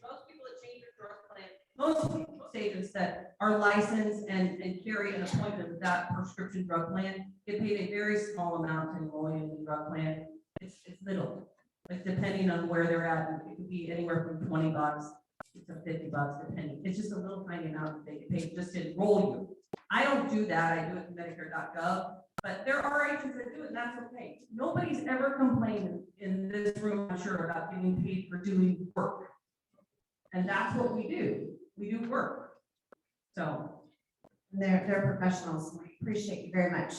Most people that change their drug plan, most agents that are licensed and carry an appointment with that prescription drug plan get paid a very small amount to enroll in the drug plan. It's little, like depending on where they're at, it could be anywhere from $20 to $50 depending. It's just a little tiny amount that they get paid just to enroll you. I don't do that. I do it through Medicare.gov. But there are agents that do it, and that's okay. Nobody's ever complained in this room, I'm sure, about getting paid for doing work. And that's what we do. We do work. So They're professionals. We appreciate you very much.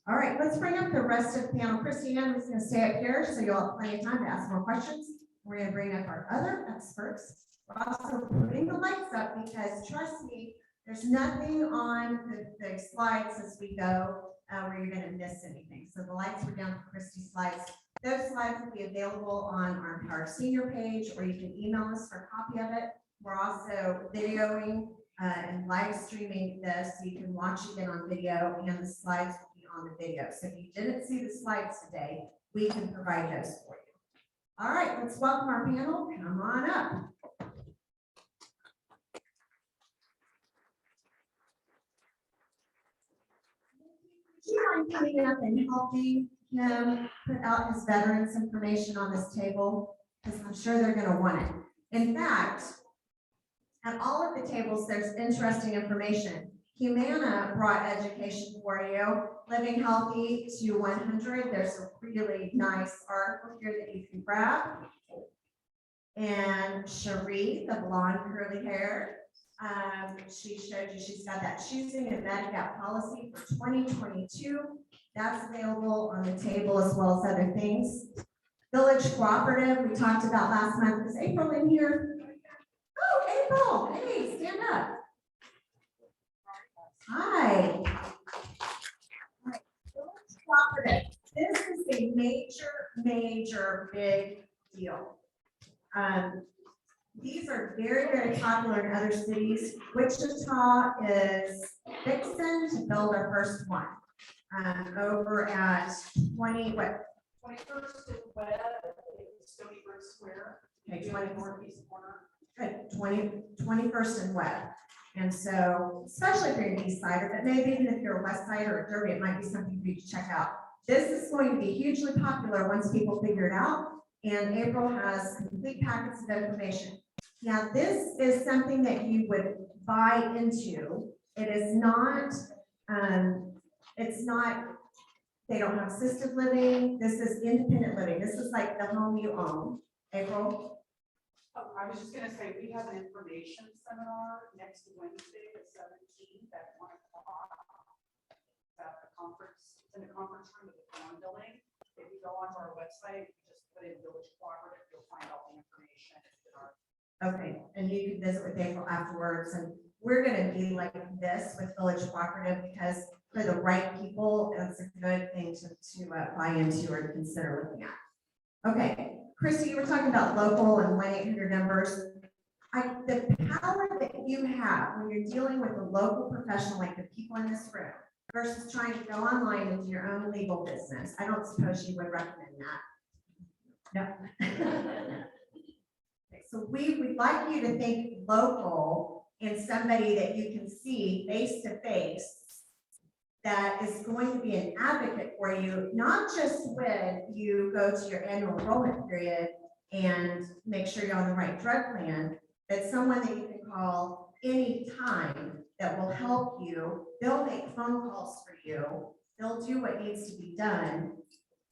All right, let's bring up the rest of the panel. Christy Ann is going to stay up here, so you'll have plenty of time to ask more questions. We're going to bring up our other experts. We're also putting the lights up because, trust me, there's nothing on the slides as we go where you're going to miss anything. So the lights were down for Christy's slides. Those slides will be available on our Empower Senior page, or you can email us for a copy of it. We're also videoing and live streaming this, so you can watch it again on video, and the slides will be on the video. So if you didn't see the slides today, we can provide those for you. All right, let's welcome our panel. Come on up. Do you mind coming up and helping him put out his veterans information on this table? Because I'm sure they're going to want it. In fact, at all of the tables, there's interesting information. Humana brought education for you. Living Healthy to 100. There's a really nice article here that you can grab. And Cherie, the blonde curly hair, she showed you she's got that choosing a Medigap policy for 2022. That's available on the table as well as other things. Village Cooperative, we talked about last month. Is April in here? Oh, April, hey, stand up. Hi. All right. Village Cooperative, this is a major big deal. These are very popular in other cities. Wichita is fixing to build our first one. Over at 21st and Webb, Stony Brook Square. Okay, 20 northeast corner. Good, 21st and Webb. And so, especially if you're an East Sider, but maybe even if you're a West Sider or Derby, it might be something for you to check out. This is going to be hugely popular once people figure it out. And April has complete packets of information. Now, this is something that you would buy into. It is not, they don't have assisted living. This is independent living. This is like the home you own. April? I was just gonna say, we have an information seminar next Wednesday, the 17th at 1 o'clock. At the conference, it's in the conference room of the Town Building. If you go onto our website, just put in Village Cooperative, you'll find all the information. Okay, and you can visit with April afterwards, and we're gonna be like this with Village Cooperative because for the right people, it's a good thing to buy into or to consider looking at. Okay, Christy, you were talking about local and 1-800 numbers. the power that you have when you're dealing with a local professional, like the people in this room, versus trying to go online into your own legal business, I don't suppose you would recommend that. No. So we would like you to think local and somebody that you can see face to face that is going to be an advocate for you, not just when you go to your annual enrollment period and make sure you're on the right drug plan, but someone that you can call anytime that will help you. They'll make phone calls for you. They'll do what needs to be done.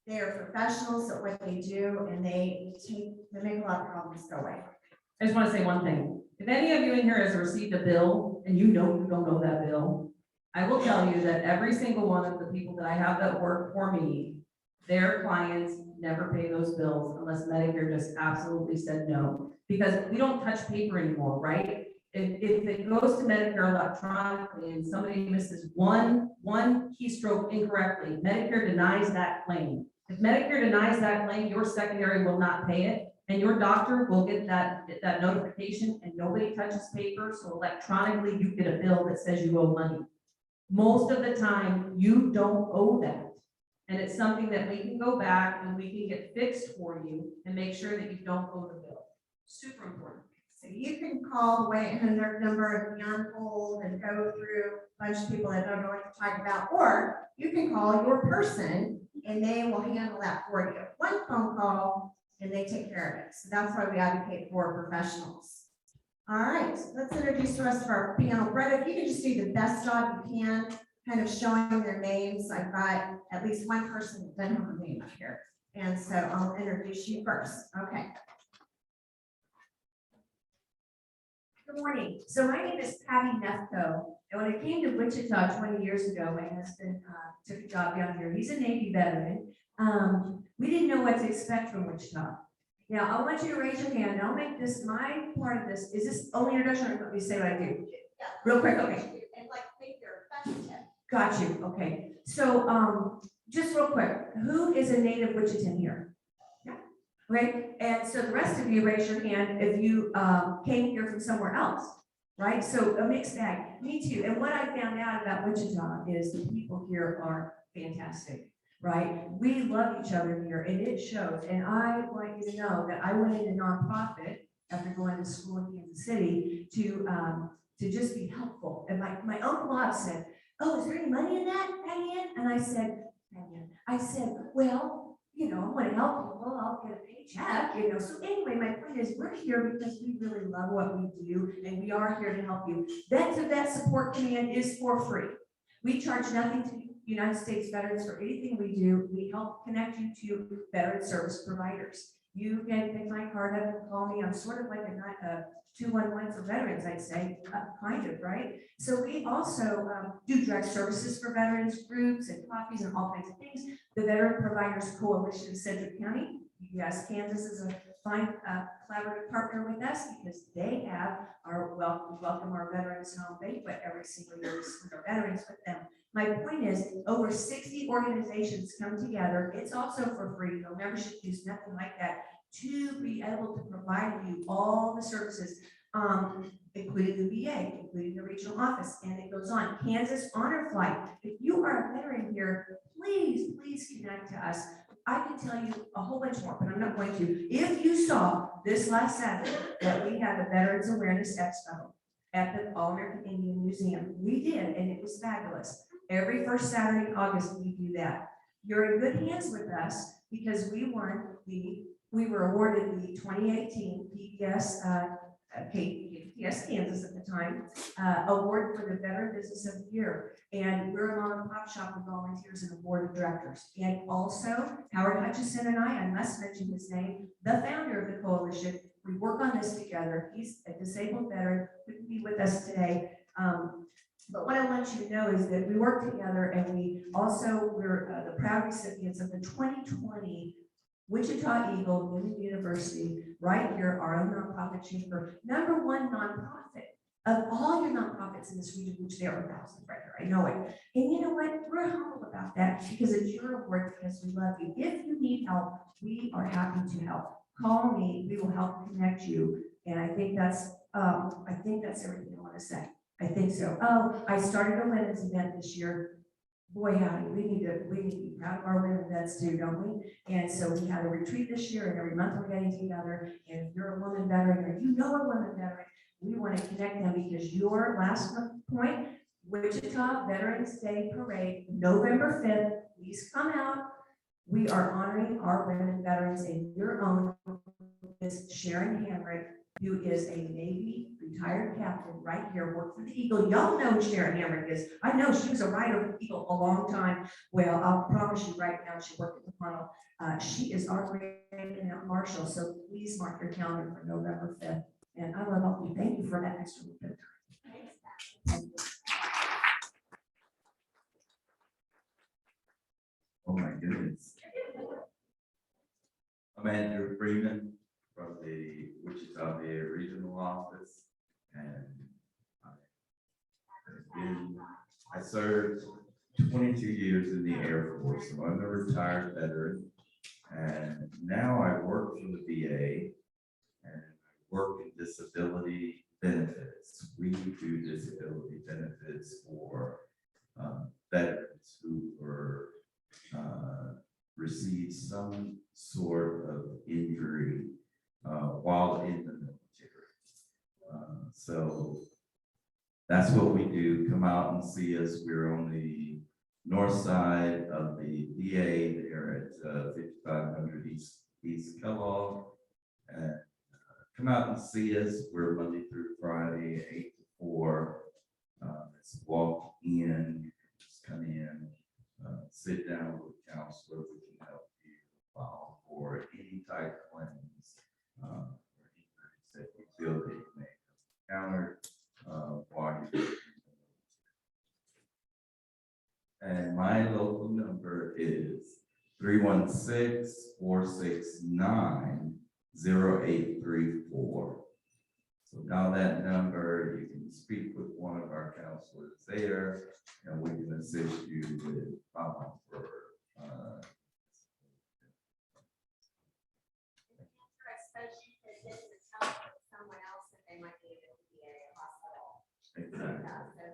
They are professionals at what they do, and they make a lot of problems go away. I just want to say one thing. If any of you in here has received a bill and you know you don't know that bill, I will tell you that every single one of the people that I have that work for me, their clients never pay those bills unless Medicare just absolutely said no. Because we don't touch paper anymore, right? If it goes to Medicare electronically and somebody misses one keystroke incorrectly, Medicare denies that claim. If Medicare denies that claim, your secondary will not pay it, and your doctor will get that notification, and nobody touches paper, so electronically you get a bill that says you owe money. Most of the time, you don't owe that. And it's something that we can go back and we can get fixed for you and make sure that you don't owe the bill. Super important. So you can call the 1-800 number and be on hold and go through a bunch of people that don't know what to talk about, or you can call your person and they will handle that for you. One phone call and they take care of it. So that's why we advocate for professionals. All right, let's introduce the rest of our panel. Brett, if you could just do the best job you can, kind of showing their names. I've got at least one person that doesn't have a name up here. And so I'll introduce you first. Okay. Good morning. So my name is Patty Nefco, and when I came to Wichita 20 years ago, my husband took a job down here. He's a Navy veteran. We didn't know what to expect from Wichita. Now, I want you to raise your hand. I'll make this my part of this. Is this only introduction or let me say what I do? Yeah. Real quick, okay. And like make your best tip. Got you. Okay. So just real quick, who is a native Wichitan here? Yeah. Right. And so the rest of you raise your hand if you came here from somewhere else. Right. So a mixed bag. Me too. And what I found out about Wichita is the people here are fantastic. Right. We love each other here and it shows. And I want you to know that I went into nonprofit after going to school in Kansas City to just be helpful. And my uncle Bob said, "Oh, is there any money in that, Diane?" And I said, "Well, you know, I want to help people. I'll get a paycheck, you know." So anyway, my point is we're here because we really love what we do and we are here to help you. That support command is for free. We charge nothing to United States veterans for anything we do. We help connect you to veteran service providers. You can pick my card up and call me. I'm sort of like a 211 for veterans, I'd say, kind of, right? So we also do direct services for veterans groups and coffees and all kinds of things. The Veteran Providers Coalition of Sedgwick County, yes, Kansas is a fine collaborative partner with us because they have our welcome our veterans home banquet every single year with our veterans with them. My point is over 60 organizations come together. It's also for free, no membership dues, nothing like that, to be able to provide you all the services, including the VA, including the regional office, and it goes on. Kansas Honor Flight. If you are a veteran here, please connect to us. I can tell you a whole bunch more, but I'm not going to. If you saw this last Saturday that we had a Veterans Awareness Expo at the All-American Indian Museum, we did, and it was fabulous. Every first Saturday in August, we do that. You're in good hands with us because we were awarded the 2018 PBS Kansas at the time, award for the Veteran Business of the Year. And we're a mom and pop shop with volunteers and a board of directors. And also Howard Hutchison and I must mention his name, the founder of the coalition. We work on this together. He's a disabled veteran, couldn't be with us today. But what I want you to know is that we work together and we're the proud recipients of the 2020 Wichita Eagle Union University, right here, our own nonprofit chamber, #1 nonprofit of all your nonprofits in this region, which there are thousands right here, I know it. And you know what, we're humble about that because it's your award because we love you. If you need help, we are happy to help. Call me, we will help connect you. And I think that's I think that's everything I want to say. I think so. Oh, I started a women's event this year. Boy, howdy, we need to be proud of our women events too, don't we? And so we had a retreat this year, and every month we're getting together. And if you're a woman veteran, or you know a woman veteran, we want to connect them, because your last point, Wichita Veterans Day Parade, November 5th, please come out. We are honoring our women veterans, and your own is Sharon Hamrick, who is a Navy retired captain right here, worked for the Eagle. Y'all know who Sharon Hamrick is. I know she was a writer for the Eagle a long time. Well, I'll promise you right now, she worked at the funnel. She is our great marshal, so please mark your calendar for November 5th. And I love all of you. Thank you for that extra little bit of time. Oh my goodness. I'm Andrew Freeman from the Wichita VA Regional Office, and I served 22 years in the Air Force, so I'm a retired veteran, and now I work for the VA, and I work in disability benefits. We do disability benefits for veterans who were received some sort of injury while in the military. So that's what we do. Come out and see us. We're on the north side of the VA there at 5500 East Kellogg. And come out and see us. We're Monday through Friday, 8 to 4. It's walk in, just come in, sit down with a counselor. We can help you file for any type of claims or injuries that you feel that you may have encountered while you're working. And my local number is 316-469-0834. So dial that number. You can speak with one of our counselors there, and we can assist you with filing for Especially if it isn't someone else that they might need in the VA hospital. exactly.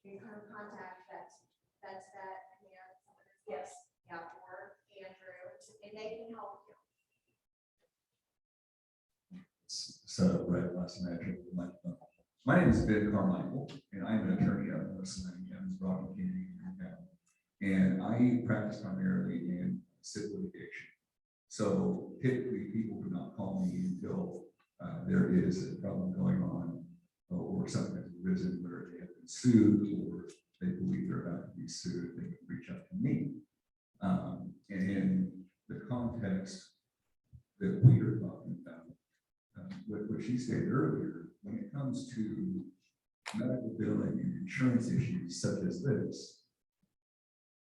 So you can contact that's that, you know, someone is, yes, yeah, or Andrew, and they can help you. So, right, last night, my name is Ben Carmichael, and I'm an attorney out of Cincinnati, Rocky County, and I practice primarily in civil litigation. So typically, people do not call me until there is a problem going on, or something has arisen where they have been sued, or they believe they're about to be sued. They can reach out to me. And in the context that we are talking about, what she stated earlier, when it comes to medical billing and insurance issues such as this,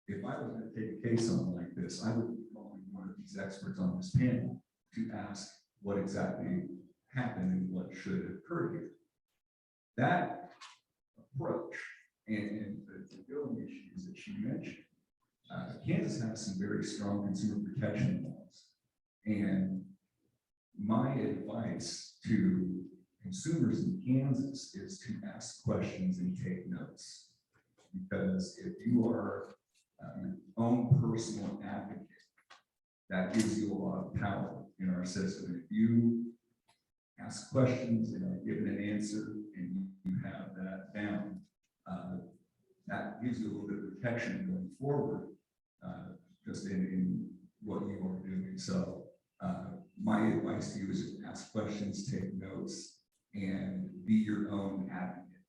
if I was going to take a case on like this, I would be calling one of these experts on this panel to ask what exactly happened and what should have occurred here. That approach and the billing issues that she mentioned, Kansas has some very strong consumer protection laws, and my advice to consumers in Kansas is to ask questions and take notes, because if you are your own personal advocate, that gives you a lot of power in our system. If you ask questions and are given an answer and you have that down, that gives you a little bit of protection going forward, just in what you are doing. So my advice to you is to ask questions, take notes, and be your own advocate,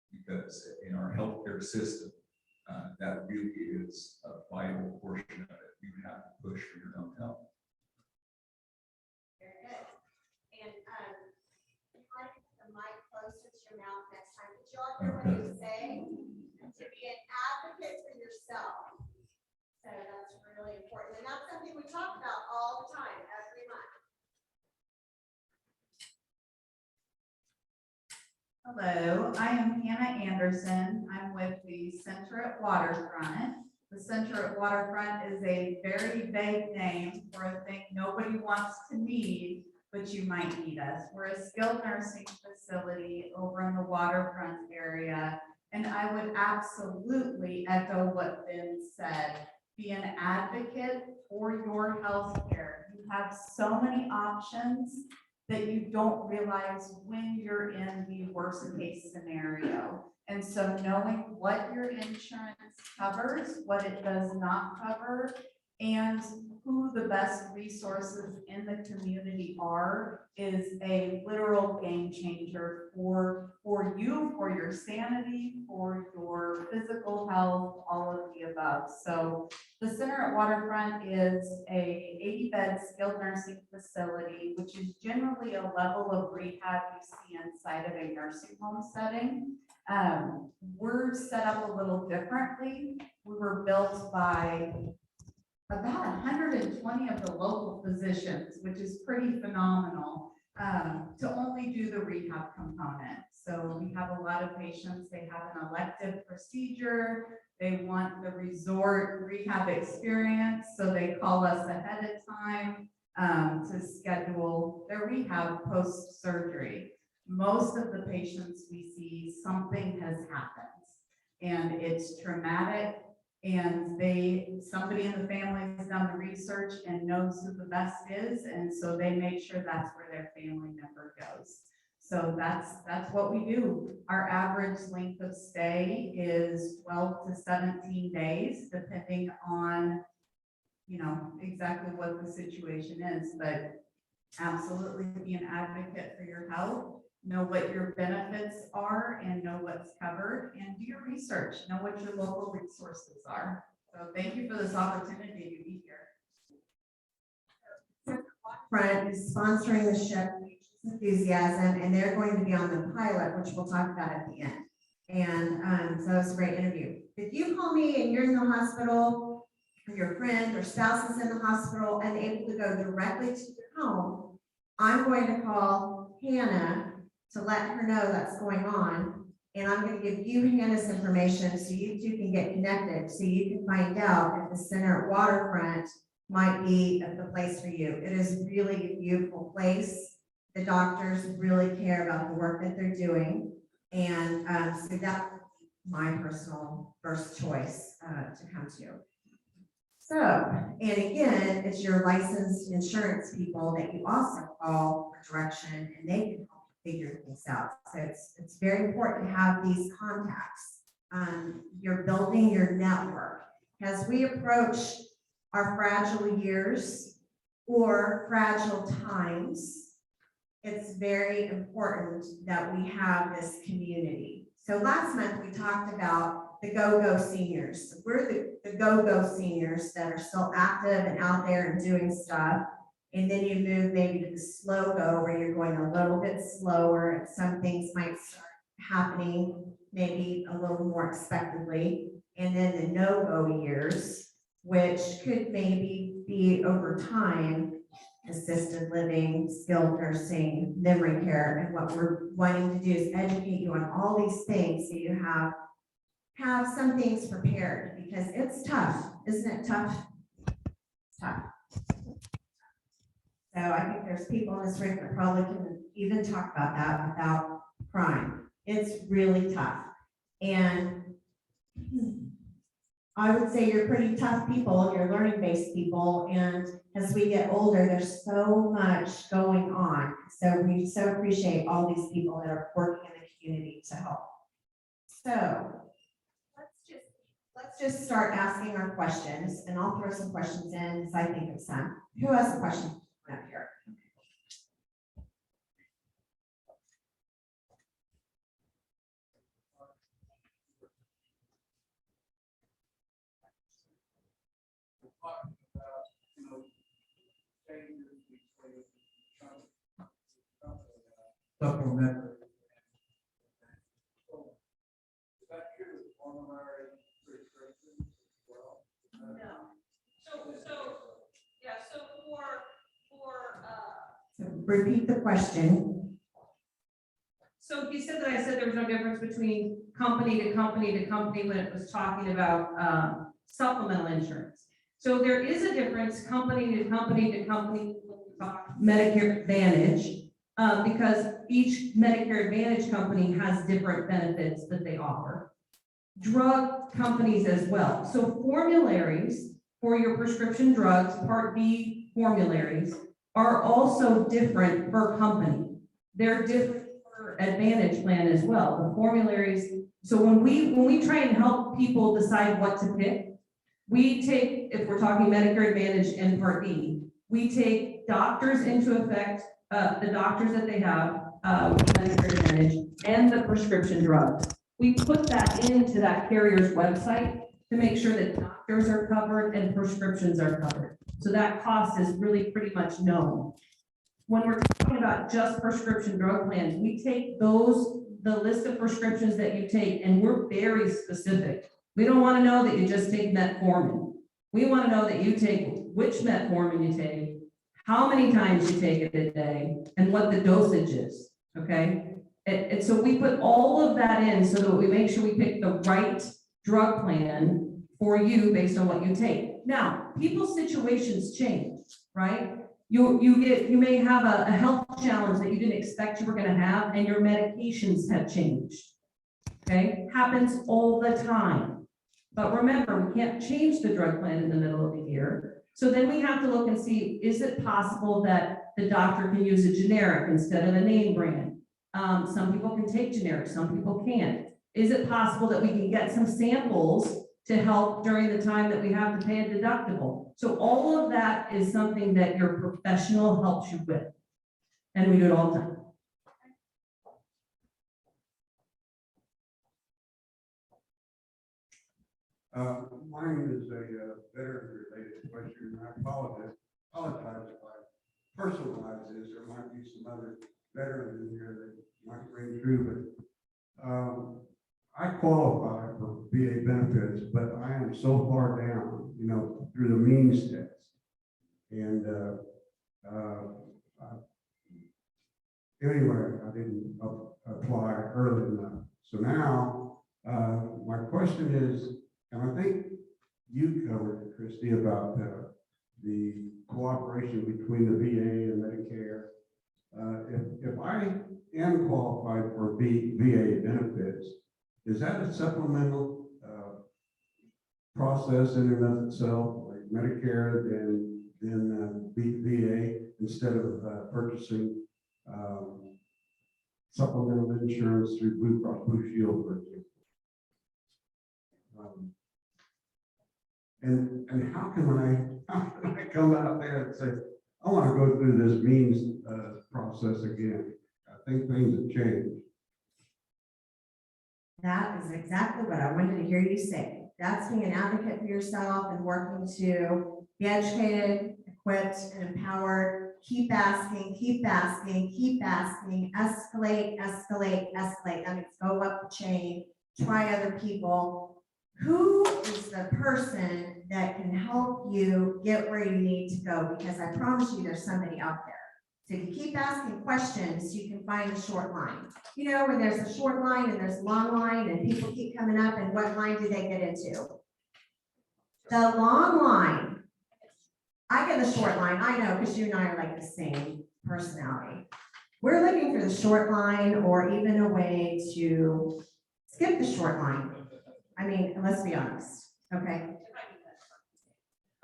because in our healthcare system, that really is a vital portion of it. You have to push for your own health. Very good. And you might put the mic closer to your mouth next time. Did you all hear what he was saying? To be an advocate for yourself. So that's really important. And that's something we talk about all the time, every month. Hello, I am Hannah Anderson. I'm with the Center at Waterfront. The Center at Waterfront is a very vague name for a thing nobody wants to need, but but you might need us. We're a skilled nursing facility over in the waterfront area. And I would absolutely echo what Ben said. Be an advocate for your health care. You have so many options that you don't realize when you're in the worst case scenario. And so knowing what your insurance covers, what it does not cover, and who the best resources in the community are is a literal game changer for you, for your sanity, for your physical health, all of the above. So the Center at Waterfront is a 80-bed skilled nursing facility, which is generally a level of rehab you see inside of a nursing home setting. We're set up a little differently. We were built by about 120 of the local physicians, which is pretty phenomenal, to only do the rehab component. So we have a lot of patients, they have an elective procedure, they want the resort rehab experience, so they call us ahead of time to schedule their rehab post-surgery. Most of the patients we see, something has happened, and it's traumatic. And somebody in the family has done the research and knows who the best is, and so they make sure that's where their family member goes. So that's what we do. Our average length of stay is 12 to 17 days, depending on, exactly what the situation is, but absolutely be an advocate for your health. Know what your benefits are and know what's covered, and do your research, know what your local resources are. So thank you for this opportunity to be here. Front is sponsoring the show, Enthusiasm, and they're going to be on the pilot, which we'll talk about at the end. And so it's a great interview. If you call me and you're in the hospital, or your friend or spouse is in the hospital and able to go directly to your home, I'm going to call Hannah to let her know that's going on. And I'm going to give you Hannah's information so you two can get connected, so you can find out if the Center at Waterfront might be the place for you. It is really a beautiful place. The doctors really care about the work that they're doing. And so that's my personal first choice to come to. So, and again, it's your licensed insurance people that you also call for direction, and they can help figure things out. So it's very important to have these contacts. You're building your network. As we approach our fragile years or fragile times, it's very important that we have this community. So last month we talked about the go-go seniors. We're the go-go seniors that are still active and out there and doing stuff. And then you move maybe to the slow go, where you're going a little bit slower, and some things might start happening maybe a little more expectedly. And then the no-go years, which could maybe be over time, assisted living, skilled nursing, memory care. And what we're wanting to do is educate you on all these things so you have some things prepared, because it's tough, isn't it tough? It's tough. So I think there's people in this room that probably can even talk about that without crying. It's really tough. And I would say you're pretty tough people, you're learning-based people, and as we get older, there's so much going on. So we so appreciate all these people that are working in the community to help. So let's just start asking our questions, and I'll throw some questions in because I think of some. Who has a question up here? Supplementary. Is that true with formulary prescriptions as well? No. So So repeat the question. So you said that I said there was no difference between company to company to company when it was talking about supplemental insurance. So there is a difference company to company to company when we talk Medicare Advantage, because each Medicare Advantage company has different benefits that they offer. Drug companies as well. So formularies for your prescription drugs, Part B formularies, are also different per company. They're different per Advantage plan as well. The formularies, so when we try and help people decide what to pick, we take, if we're talking Medicare Advantage and Part B, we take doctors into effect, the doctors that they have, Medicare Advantage, and the prescription drugs. We put that into that carrier's website to make sure that doctors are covered and prescriptions are covered. So that cost is really pretty much known. When we're talking about just prescription drug plans, we take the list of prescriptions that you take, and we're very specific. We don't want to know that you just take metformin. We want to know that you take which metformin you take, how many times you take it a day, and what the dosage is, okay? And so we put all of that in so that we make sure we pick the right drug plan for you based on what you take. Now, people's situations change, right? You may have a health challenge that you didn't expect you were gonna have, and your medications have changed, okay? Happens all the time. But remember, we can't change the drug plan in the middle of the year. So then we have to look and see, is it possible that the doctor can use a generic instead of a name brand? Some people can take generic, some people can't. Is it possible that we can get some samples to help during the time that we have to pay a deductible? So all of that is something that your professional helps you with. And we do it all the time. Mine is a veteran-related question, and I apologize if I personalize this. There might be some other veterans in here that might ring true, but I qualify for VA benefits, but I am so far down, through the means test. And anyway, I didn't apply early enough. So now, my question is, and I think you covered it, Christy, about the cooperation between the VA and Medicare. If I am qualified for VA benefits, is that a supplemental process in and of itself, like Medicare, then VA, instead of purchasing supplemental insurance through Blue Cross Blue Shield, for example? And how can I come out there and say, I want to go through this means process again? I think things have changed. That is exactly what I wanted to hear you say. That's being an advocate for yourself and working to be educated, equipped, and empowered. Keep asking, keep asking, keep asking, escalate, escalate, escalate. That means go up the chain, try other people. Who is the person that can help you get where you need to go? Because I promise you there's somebody out there. So if you keep asking questions, you can find a short line. When there's a short line and there's a long line and people keep coming up, and what line do they get into? The long line. I get the short line, I know, because you and I are like the same personality. We're looking for the short line, or even a way to skip the short line. I mean, let's be honest, okay?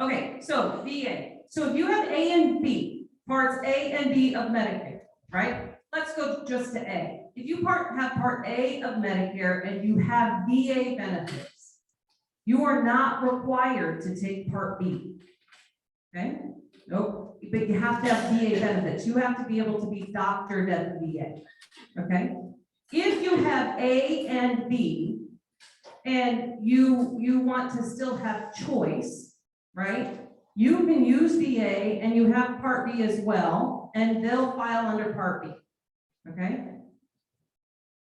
Okay, so VA. So if you have A and B, parts A and B of Medicare, right? Let's go just to A. If you have part A of Medicare and you have VA benefits, you are not required to take part B, okay? Nope, but you have to have VA benefits. You have to be able to be doctored at the VA, okay? If you have A and B, and you want to still have choice, right? You can use VA and you have Part B as well, and they'll file under Part B, okay?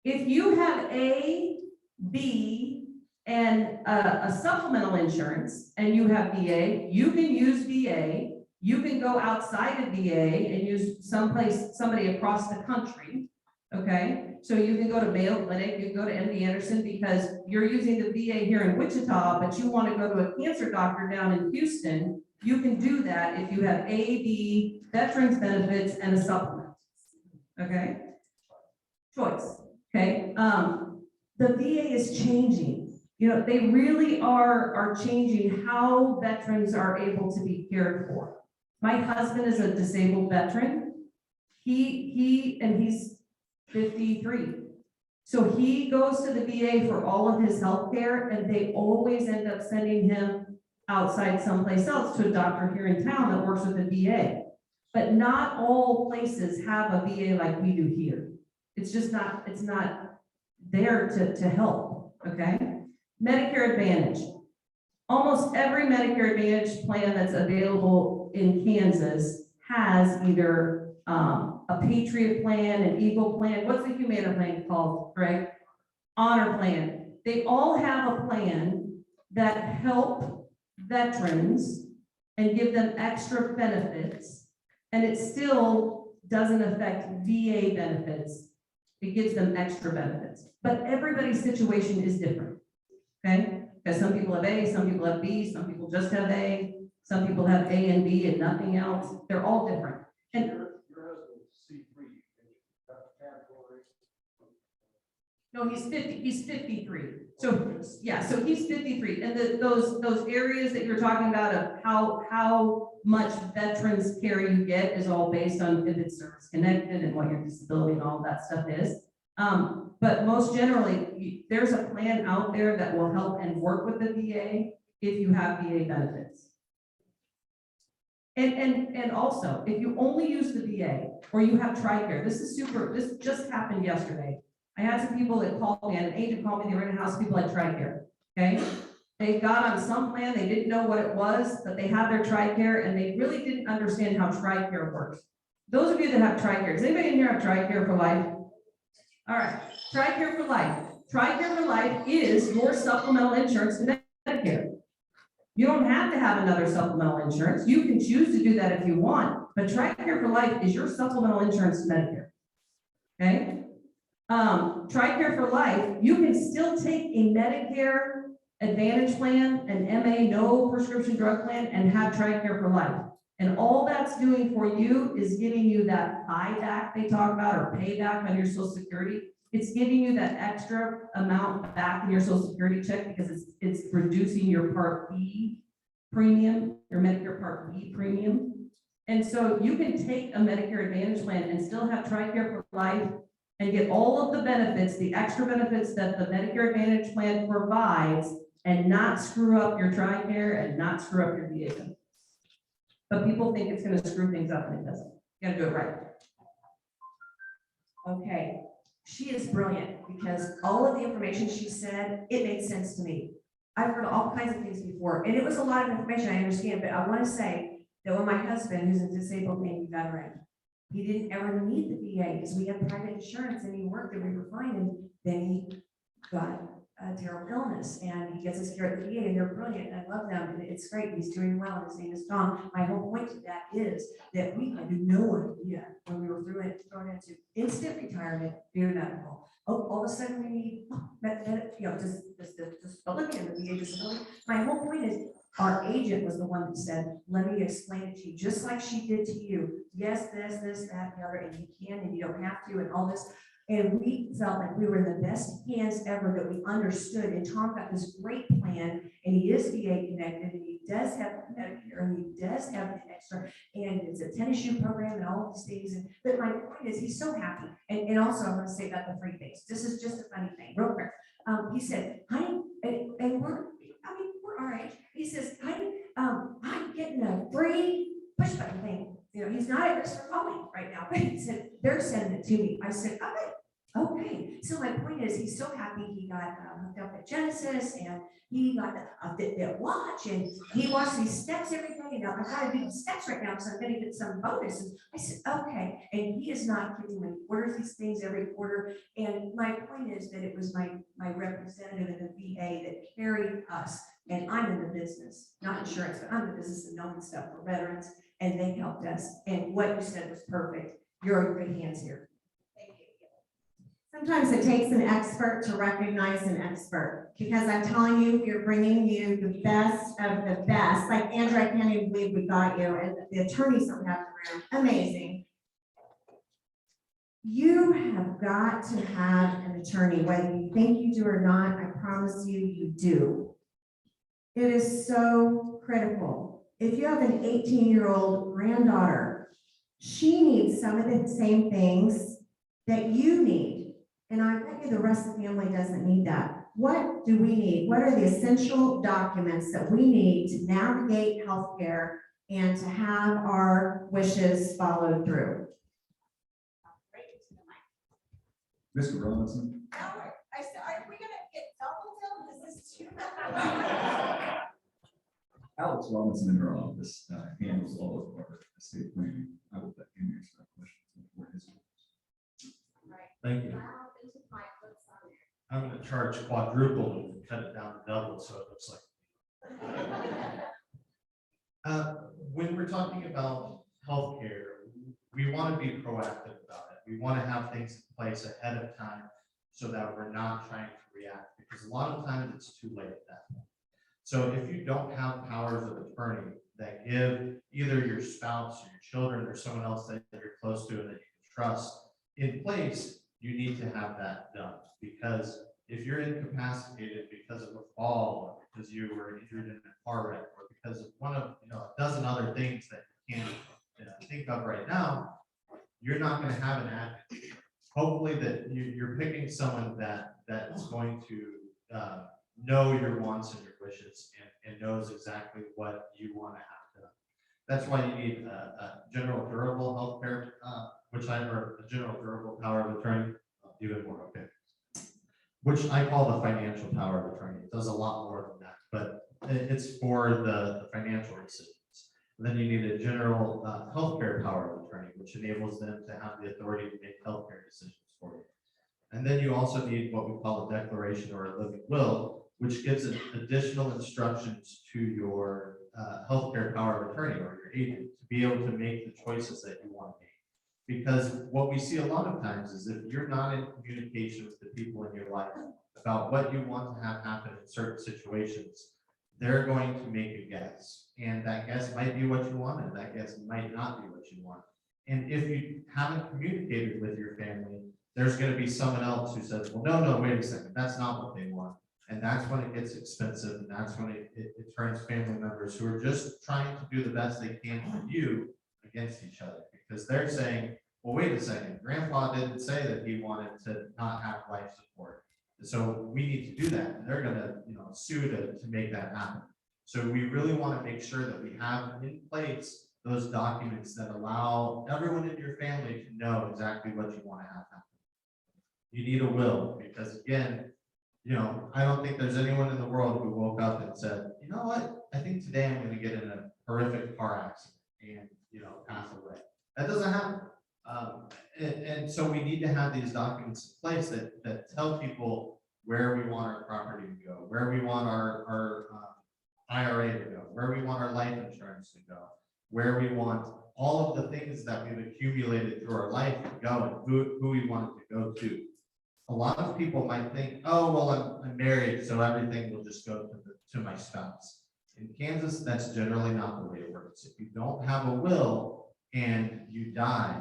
If you have A, B, and a supplemental insurance, and you have VA, you can use VA. You can go outside of VA and use somebody across the country, okay? So you can go to Mayo Clinic, you can go to MD Anderson, because you're using the VA here in Wichita, but you want to go to a cancer doctor down in Houston, you can do that if you have A, B, veterans benefits, and a supplement. Okay? Choice, okay? The VA is changing. You know, they really are changing how veterans are able to be cared for. My husband is a disabled veteran. He's 53. So he goes to the VA for all of his health care, and they always end up sending him outside someplace else to a doctor here in town that works with the VA. But not all places have a VA like we do here. It's just not, it's not there to help, okay? Medicare Advantage. Almost every Medicare Advantage plan that's available in Kansas has either a Patriot plan, an Eagle plan. What's the Humana plan called, Greg? Honor plan. They all have a plan that help veterans and give them extra benefits, and it still doesn't affect VA benefits. It gives them extra benefits. But everybody's situation is different, okay? Because some people have A, some people have B, some people just have A, some people have A and B and nothing else. They're all different. And Your husband's C3, category. no, he's 53. So, yeah, so he's 53. And those areas that you're talking about of how much veterans care you get is all based on if it's service connected and what your disability and all that stuff is. But most generally, there's a plan out there that will help and work with the VA if you have VA benefits. And also, if you only use the VA or you have TRICARE, this just happened yesterday. I had some people that called me, and an agent called me, they were in a house, people had TRICARE, okay? They got on some plan, they didn't know what it was, but they had their TRICARE and they really didn't understand how TRICARE works. Those of you that have TRICARE, does anybody in here have TRICARE for life? All right, TRICARE for life. TRICARE for life is your supplemental insurance to Medicare. You don't have to have another supplemental insurance. You can choose to do that if you want, but TRICARE for life is your supplemental insurance to Medicare, okay? TRICARE for life, you can still take a Medicare Advantage plan, an MA no prescription drug plan, and have TRICARE for life. And all that's doing for you is giving you that buyback they talk about, or payback on your Social Security. It's giving you that extra amount back in your Social Security check because it's reducing your Part B premium, your Medicare Part B premium. And so you can take a Medicare Advantage plan and still have TRICARE for life and get all of the benefits, the extra benefits that the Medicare Advantage plan provides, and not screw up your TRICARE and not screw up your VA benefits. But people think it's going to screw things up, and it doesn't. You got to do it right. Okay, she is brilliant because all of the information she said, it made sense to me. I've heard all kinds of things before, and it was a lot of information, I understand, but I want to say that when my husband, who's a disabled Navy veteran, he didn't ever need the VA because we had private insurance and he worked and we were fine, and then he got a terrible illness and he gets his care at the VA, and they're brilliant and I love them and it's great. He's doing well and his name is Tom. My whole point to that is that we had no idea when we were thrown into instant retirement via medical. Oh, all of a sudden we need, disability and the VA disability. My whole point is our agent was the one that said, let me explain it to you, just like she did to you. Yes, this, that, the other, and you can and you don't have to and all this. And we felt like we were in the best hands ever, that we understood. And Tom got this great plan, and he is VA connected, and he does have Medicare, and he does have the extra, and it's a tennis shoe program and all of these things. And but my point is, he's so happy. And also, I want to say about the free things. This is just a funny thing, real quick. He said, honey, and we're all right. He says, honey, I'm getting a free push button thing. You know, he's not at risk for falling right now, but he said, they're sending it to me. I said, okay. So my point is, he's so happy he got hooked up at Genesis, and he got a Fitbit watch, and he watched these steps every day. And I gotta do the steps right now because I'm gonna get some bonus. And I said, okay. And he is not kidding when he orders these things every quarter. And my point is that it was my representative in the VA that carried us. And I'm in the business, not insurance, but I'm in the business of knowing stuff for veterans, and they helped us. And what you said was perfect. You're in good hands here. Thank you. Sometimes it takes an expert to recognize an expert, because I'm telling you, you're bringing you the best of the best. Like Andrew, I can't even believe we got you, and the attorneys that we have in the room, amazing. You have got to have an attorney, whether you think you do or not, I promise you, you do. It is so critical. If you have an 18-year-old granddaughter, she needs some of the same things that you need. And I bet you the rest of the family doesn't need that. What do we need? What are the essential documents that we need to navigate healthcare and to have our wishes followed through? Mr. Robinson? I said, are we gonna get double bill? This is too. Alex Robinson in her office handles all of our estate planning. I will let him answer that question for his. Thank you. I'm gonna charge quadruple and cut it down to double, so it looks like. When we're talking about healthcare, we want to be proactive about it. We want to have things in place ahead of time so that we're not trying to react, because a lot of times it's too late at that point. So if you don't have powers of attorney that give either your spouse or your children or someone else that you're close to and that you can trust in place, you need to have that done. Because if you're incapacitated because of a fall, or because you were injured in a car wreck, or because of one of a dozen other things that you can't think of right now, you're not going to have an advocate. Hopefully that you're picking someone that's going to know your wants and your wishes and knows exactly what you want to have done. That's why you need a general durable healthcare, or a general durable power of attorney, even more, okay. Which I call the financial power of attorney. It does a lot more than that, but it's for the financial decisions. And then you need a general healthcare power of attorney, which enables them to have the authority to make healthcare decisions for you. And then you also need what we call a declaration or a living will, which gives additional instructions to your healthcare power of attorney or your agent to be able to make the choices that you want to make. Because what we see a lot of times is if you're not in communication with the people in your life about what you want to have happen in certain situations, they're going to make a guess. And that guess might be what you want, and that guess might not be what you want. And if you haven't communicated with your family, there's going to be someone else who says, well, no, wait a second, that's not what they want. And that's when it gets expensive, and that's when it turns family members who are just trying to do the best they can for you against each other, because they're saying, well, wait a second, grandpa didn't say that he wanted to not have life support. So we need to do that. And they're gonna, sue to make that happen. So we really want to make sure that we have in place those documents that allow everyone in your family to know exactly what you want to have happen. You need a will, because again, I don't think there's anyone in the world who woke up and said, you know what, I think today I'm going to get in a horrific car accident and, pass away. That doesn't happen. And so we need to have these documents in place that tell people where we want our property to go, where we want our IRA to go, where we want our life insurance to go, where we want all of the things that we've accumulated through our life to go, and who we want it to go to. A lot of people might think, oh, well, I'm married, so everything will just go to my spouse. In Kansas, that's generally not the way it works. If you don't have a will and you die,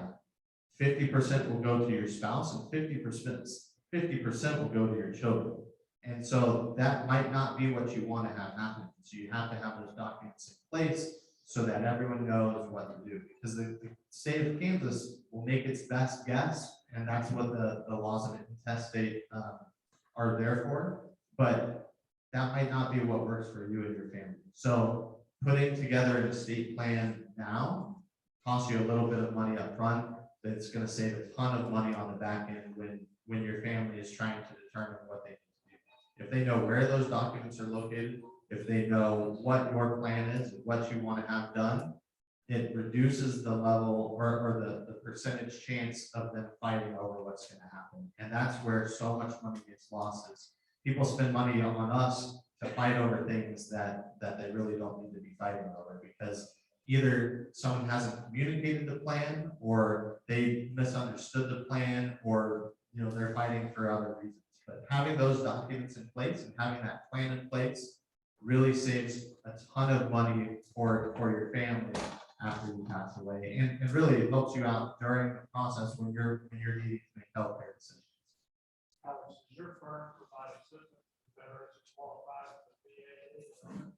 50% will go to your spouse and 50% will go to your children. And so that might not be what you want to have happen. So you have to have those documents in place so that everyone knows what to do. Because the state of Kansas will make its best guess, and that's what the laws of intestate are there for. But that might not be what works for you and your family. So putting together an estate plan now costs you a little bit of money up front. That's going to save a ton of money on the back end when your family is trying to determine what they need to do. If they know where those documents are located, if they know what your plan is, what you want to have done, it reduces the level or the percentage chance of them fighting over what's going to happen. And that's where so much money gets lost. Is people spend money on us to fight over things that they really don't need to be fighting over, because either someone hasn't communicated the plan, or they misunderstood the plan, or they're fighting having those documents in place and having that plan in place really saves a ton of money for your family after you pass away. And really it helps you out during the process when you're needing to make healthcare decisions. Alex, does your firm provide assistance to veterans who qualify for the VA?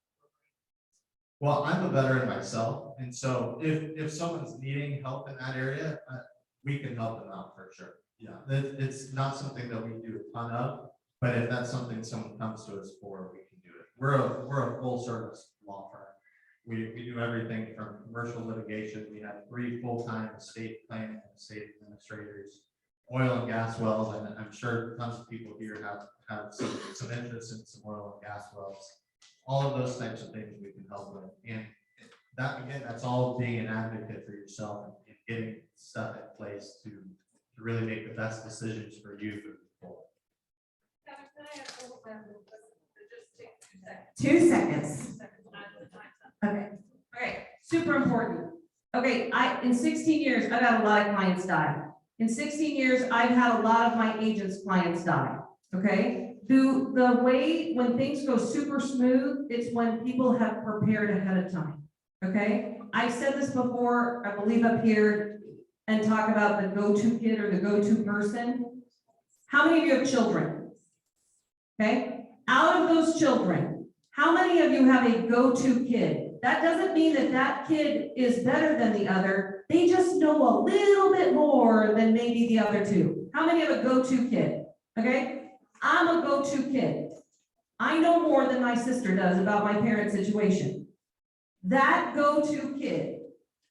Well, I'm a veteran myself, and so if someone's needing help in that area, we can help them out for sure. Yeah, it's not something that we do a ton of, but if that's something someone comes to us for, we can do it. We're a full service law firm. We do everything from commercial litigation. We have 3 full-time estate planning and estate administrators, oil and gas wells, and I'm sure tons of people here have some interest in some oil and gas wells. All of those types of things we can help with. And that, again, that's all being an advocate for yourself and getting stuff in place to really make the best decisions for you moving forward. Kevin, can I ask a little bit, just take 2 seconds. 2 seconds. Okay. All right, super important. Okay, in 16 years, I've had a lot of clients die. In 16 years, I've had a lot of my agents' clients die, okay? The way, when things go super smooth, it's when people have prepared ahead of time, okay? I've said this before, I believe up here, and talk about the go-to kid or the go-to person. How many of you have children? Okay, out of those children, how many of you have a go-to kid? That doesn't mean that that kid is better than the other. They just know a little bit more than maybe the other two. How many have a go-to kid? Okay, I'm a go-to kid. I know more than my sister does about my parents' situation. That go-to kid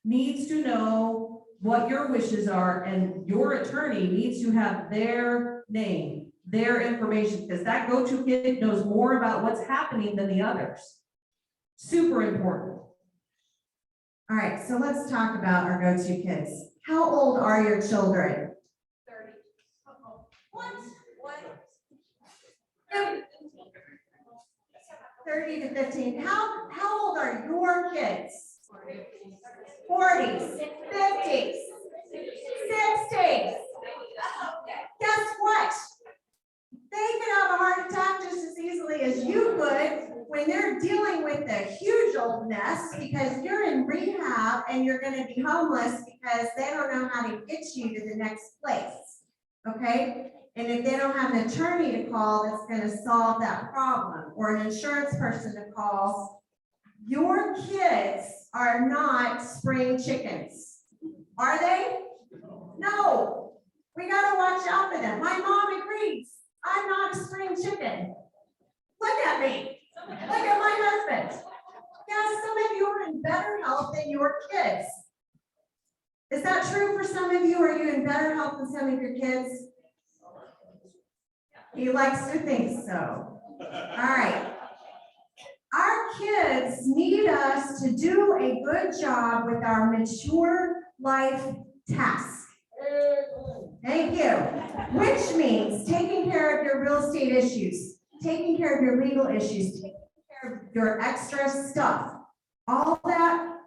needs to know what your wishes are, and your attorney needs to have their name, their information, because that go-to kid knows more about what's happening than the others. Super important. All right, so let's talk about our go-to kids. How old are your children? 30. What? 30 to 15. How old are your kids? 40s, 50s, 60s. Guess what? They could have a heart attack just as easily as you could when they're dealing with a huge old mess because you're in rehab and you're going to be homeless because they don't know how to get you to the next place. Okay? And if they don't have an attorney to call that's going to solve that problem or an insurance person to call, your kids are not spring chickens. Are they? No. We got to watch out for them. My mom agrees. I'm not a spring chicken. Look at me. Look at my husband. Yes, some of you are in better health than your kids. Is that true for some of you? Are you in better health than some of your kids? He likes to think so. All right. Our kids need us to do a good job with our mature life task. Thank you. Which means taking care of your real estate issues, taking care of your legal issues, taking care of your extra stuff. All that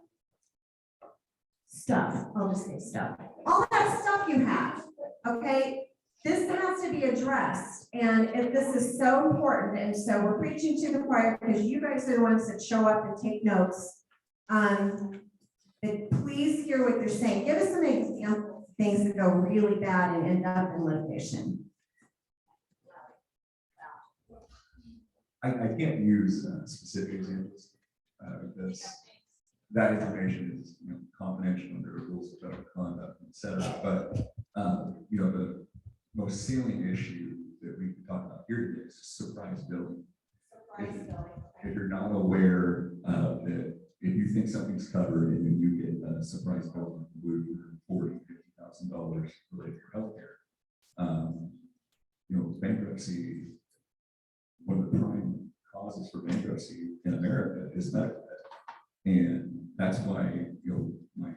stuff, I'll just say stuff. All that stuff you have, okay? This has to be addressed, and this is so important, and so we're preaching to the choir because you guys are the ones that show up and take notes. But please hear what they're saying. Give us some examples of things that go really bad and end up in litigation. I can't use specific examples because that information is confidential under rules of federal conduct, et cetera. But the most salient issue that we can talk about here today is surprise billing. If you're not aware that if you think something's covered and then you get a surprise bill on the blue for $40,000, $50,000 related to healthcare, bankruptcy. One of the prime causes for bankruptcy in America is medical debt, and that's why my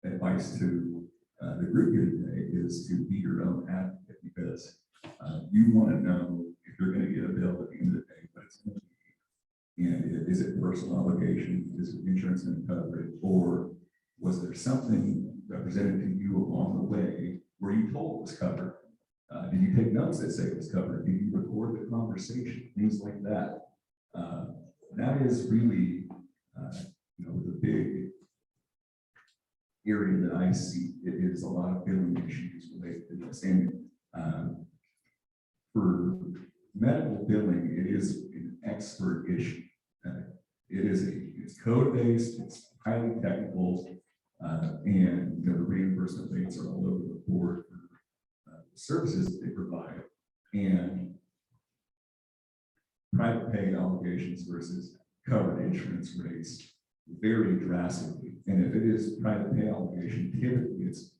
advice to the group here today is to be your own advocate, because you want to know if you're going to get a bill at the end of the day, what it's going to be. And is it personal obligation? Is it insurance and coverage? Or was there something represented to you along the way where you told it was covered? Did you take notes that say it was covered? Did you record the conversation? Things like that. That is really, the big area that I see. It is a lot of billing issues related to this. And for medical billing, it is an expert issue. It's code-based, it's highly technical, and the reimbursement rates are all over the board for the services that they provide. And private pay obligations versus covered insurance rates vary drastically. And if it is private pay obligation, typically it's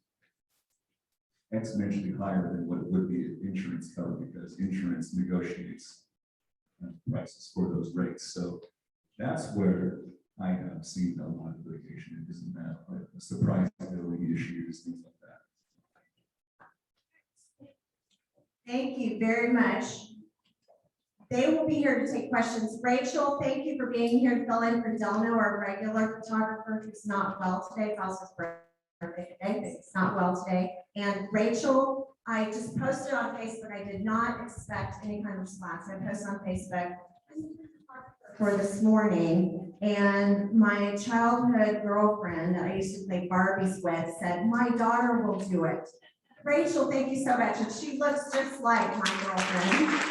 exponentially higher than what it would be if insurance covered, because insurance negotiates prices for those rates. So that's where I have seen a lot of litigation. It isn't that like surprise billing issues, things like that. Thank you very much. They will be here to take questions. Rachel, thank you for being here to fill in for Delno, our regular photographer who's not well today. It's also his birthday today, but he's not well today. And Rachel, I just posted on Facebook. I did not expect any kind of response. I posted on Facebook for this morning, and my childhood girlfriend that I used to play Barbies with said, my daughter will do it. Rachel, thank you so much. And she looks just like my girlfriend.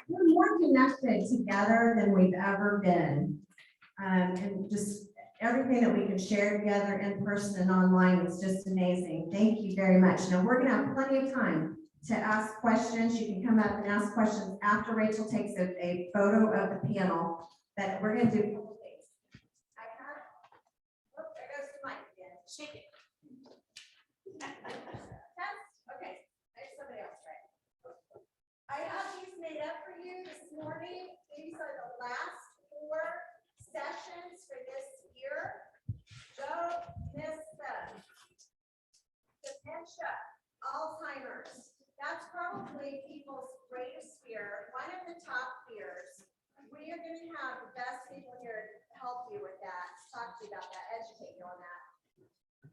We're more connected together than we've ever been. And just everything that we can share together in person and online is just amazing. Thank you very much. Now we're gonna have plenty of time to ask questions. You can come up and ask questions after Rachel takes a photo of the panel. But we're gonna do a couple things. I have, oh, there goes the mic again. Shake it. Okay, there's somebody else, right? I have these made up for you this morning. These are the last 4 sessions for this year. Don't miss them. Dementia, Alzheimer's. That's probably people's greatest fear, one of the top fears. We are going to have the best people here to help you with that, talk to you about that, educate you on that.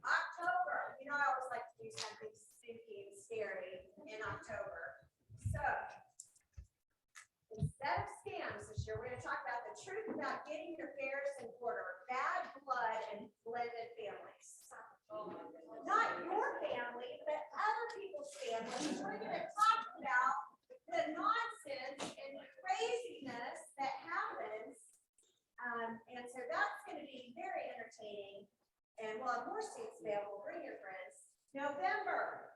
October, I always like to do something spooky and scary in October. So, instead of scams this year, we're going to talk about the truth about getting your affairs in order, bad blood and blended families. Not your family, but other people's families. We're going to talk about the nonsense and craziness that happens. And so that's going to be very entertaining. And we'll have more seats available. Bring your friends. November,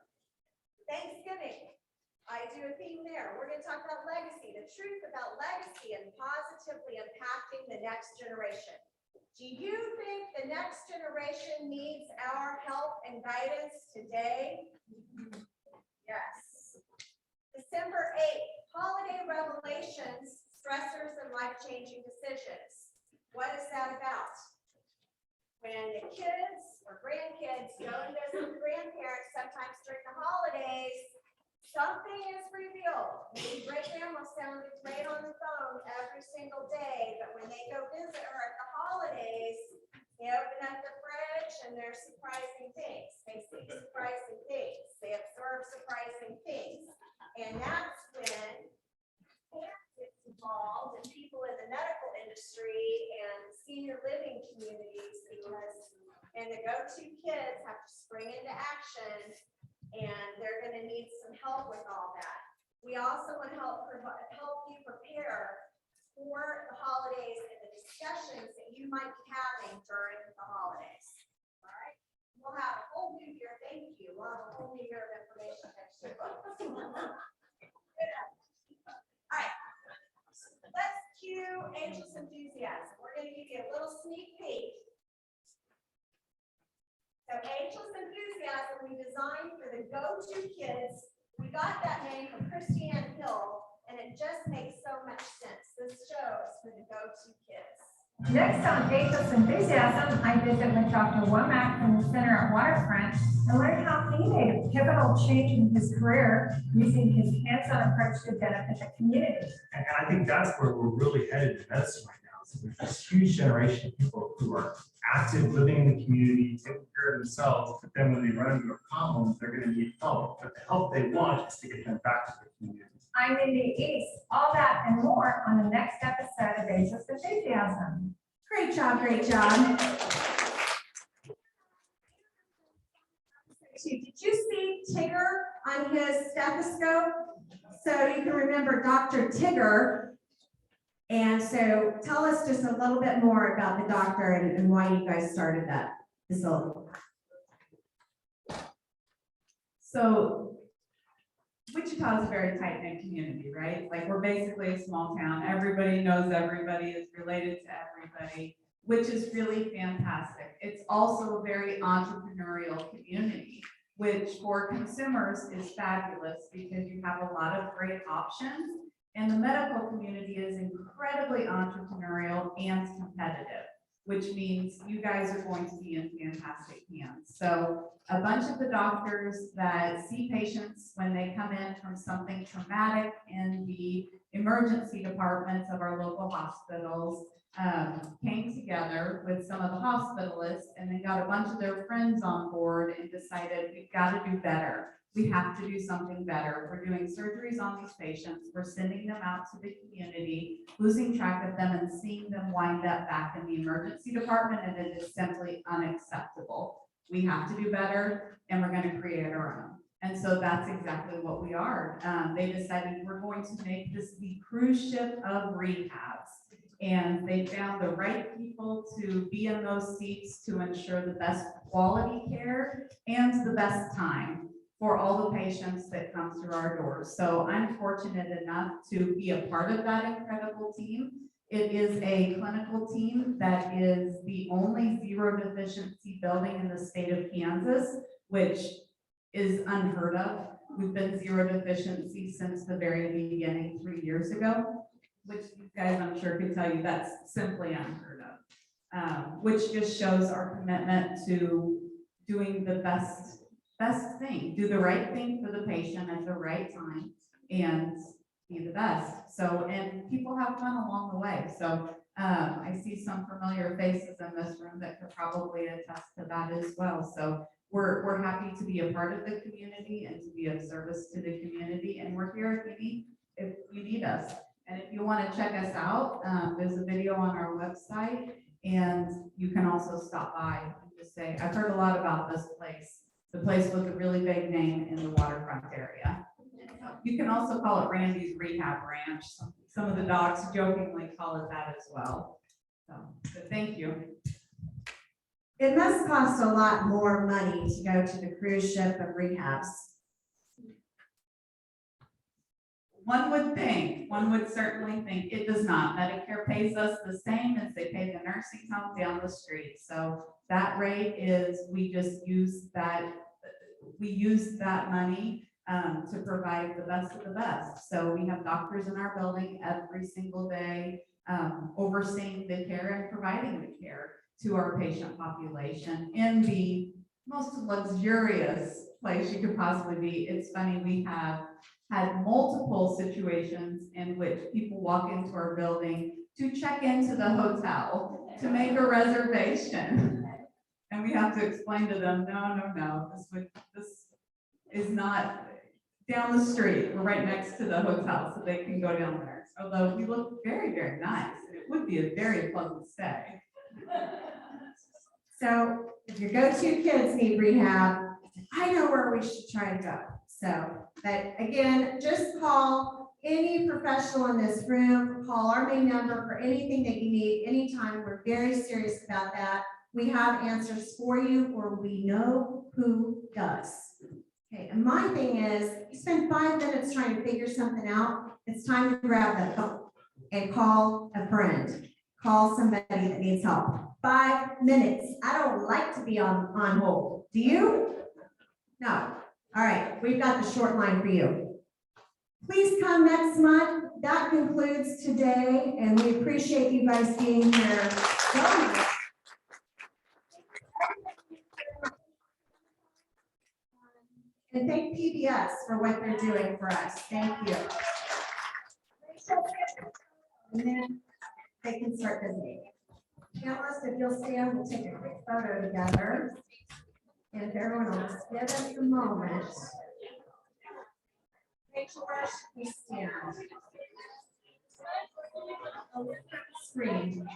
Thanksgiving. I do a theme there. We're going to talk about legacy, the truth about legacy and positively impacting the next generation. Do you think the next generation needs our help and guidance today? Yes. December 8th, holiday revelations, stressors, and life-changing decisions. What is that about? When the kids or grandkids go and visit the grandparents, sometimes during the holidays, something is revealed. Maybe great grandma sounded great on the phone every single day, but when they go visit her at the holidays, they open up the fridge and there's surprising things. They see surprising things. They observe surprising things. And that's when parents get involved and people in the medical industry and senior living communities, because and the go-to kids have to spring into action. And they're going to need some help with all that. We also want to help you prepare for the holidays and the discussions that you might be having during the holidays. All right. We'll have a whole new year. Thank you. We'll have a whole new year of information next year. All right. Let's cue Angel's enthusiasm. We're going to give you a little sneak peek. So Angel's Enthusiasm, we designed for the go-to kids. We got that name from Christiane Hill, and it just makes so much sense. This show is for the go-to kids. Next on Angel's Enthusiasm, I visit with Dr. Womack from the Center at Waterfront and learn how he made a pivotal change in his career using his hands-on approach to benefit the community. And I think that's where we're really headed in medicine right now. Is there's this huge generation of people who are active, living in the community, taking care of themselves, but then when they run into a problem, they're gonna need help, but the help they want is to get them back to the community. I'm in the East. All that and more on the next episode of Ageless Enthusiasm. Great job, great job. Did you see Tigger on his stethoscope? So you can remember Dr. Tigger. And so tell us just a little bit more about the doctor and why you guys started that facility. So Wichita is a very tight-knit community, right? Like, we're basically a small town. Everybody knows everybody, is related to everybody, which is really fantastic. It's also a very entrepreneurial community, which for consumers is fabulous because you have a lot of great options. And the medical community is incredibly entrepreneurial and competitive, which means you guys are going to be in fantastic hands. So a bunch of the doctors that see patients when they come in from something traumatic in the emergency departments of our local hospitals came together with some of the hospitalists and they got a bunch of their friends on board and decided we've got to do better. We have to do something better. We're doing surgeries on these patients. We're sending them out to the community, losing track of them and seeing them wind up back in the emergency department, and it is simply unacceptable. We have to do better, and we're going to create our own. And so that's exactly what we are. They decided we're going to make this the cruise ship of rehabs. And they found the right people to be in those seats to ensure the best quality care and the best time for all the patients that come through our doors. So I'm fortunate enough to be a part of that incredible team. It is a clinical team that is the only zero deficiency building in the state of Kansas, which is unheard of. We've been zero deficiency since the very beginning 3 years ago, which you guys, I'm sure, can tell you that's simply unheard of, which just shows our commitment to doing the best thing, do the right thing for the patient at the right time and be the best. So, and people have fun along the way. So I see some familiar faces in this room that could probably attest to that as well. So we're happy to be a part of the community and to be of service to the community. And we're here if you need us. And if you want to check us out, there's a video on our website, and you can also stop by and just say, I've heard a lot about this place. The place with a really big name in the waterfront area. You can also call it Randy's Rehab Ranch. Some of the docs jokingly call it that as well. So thank you. It must cost a lot more money to go to the cruise ship of rehabs. One would certainly think. It does not. Medicare pays us the same as they pay the nursing home down the street. So that rate is, we just use that money to provide the best of the best. So we have doctors in our building every single day overseeing the care and providing the care to our patient population in the most luxurious place you could possibly be. It's funny, we have had multiple situations in which people walk into our building to check into the hotel to make a reservation. And we have to explain to them, no, this is not down the street. We're right next to the hotel, so they can go down there. Although we look very, very nice, and it would be a very pleasant stay. So if your go-to kids need rehab, I know where we should try to go. So, but again, just call any professional in this room, call our main number for anything that you need anytime. We're very serious about that. We have answers for you, or we know who does. Okay, and my thing is, you spend 5 minutes trying to figure something out, it's time to grab that phone and call a friend. Call somebody that needs help. 5 minutes. I don't like to be on hold. Do you? No. All right, we've got the short line for you. Please come next month. That concludes today, and we appreciate you guys being here so much. And thank PBS for what they're doing for us. Thank you. And then they can start visiting. Panelists, if you'll stand, we'll take a quick photo together. And if everyone will just give us a moment. Rachel, where should we stand? Screen.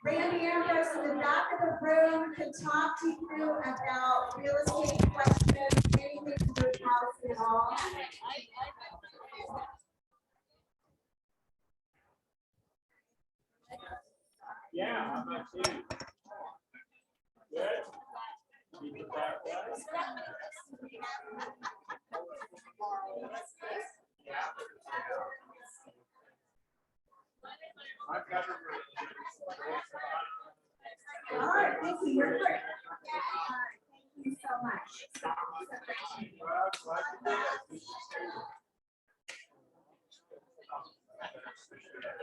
Randy Ambrose in the back of the room can talk to you about real estate questions, anything to do with housing at all. Yeah, how about you? Good? Keep it that way? All right, thank you. You're great.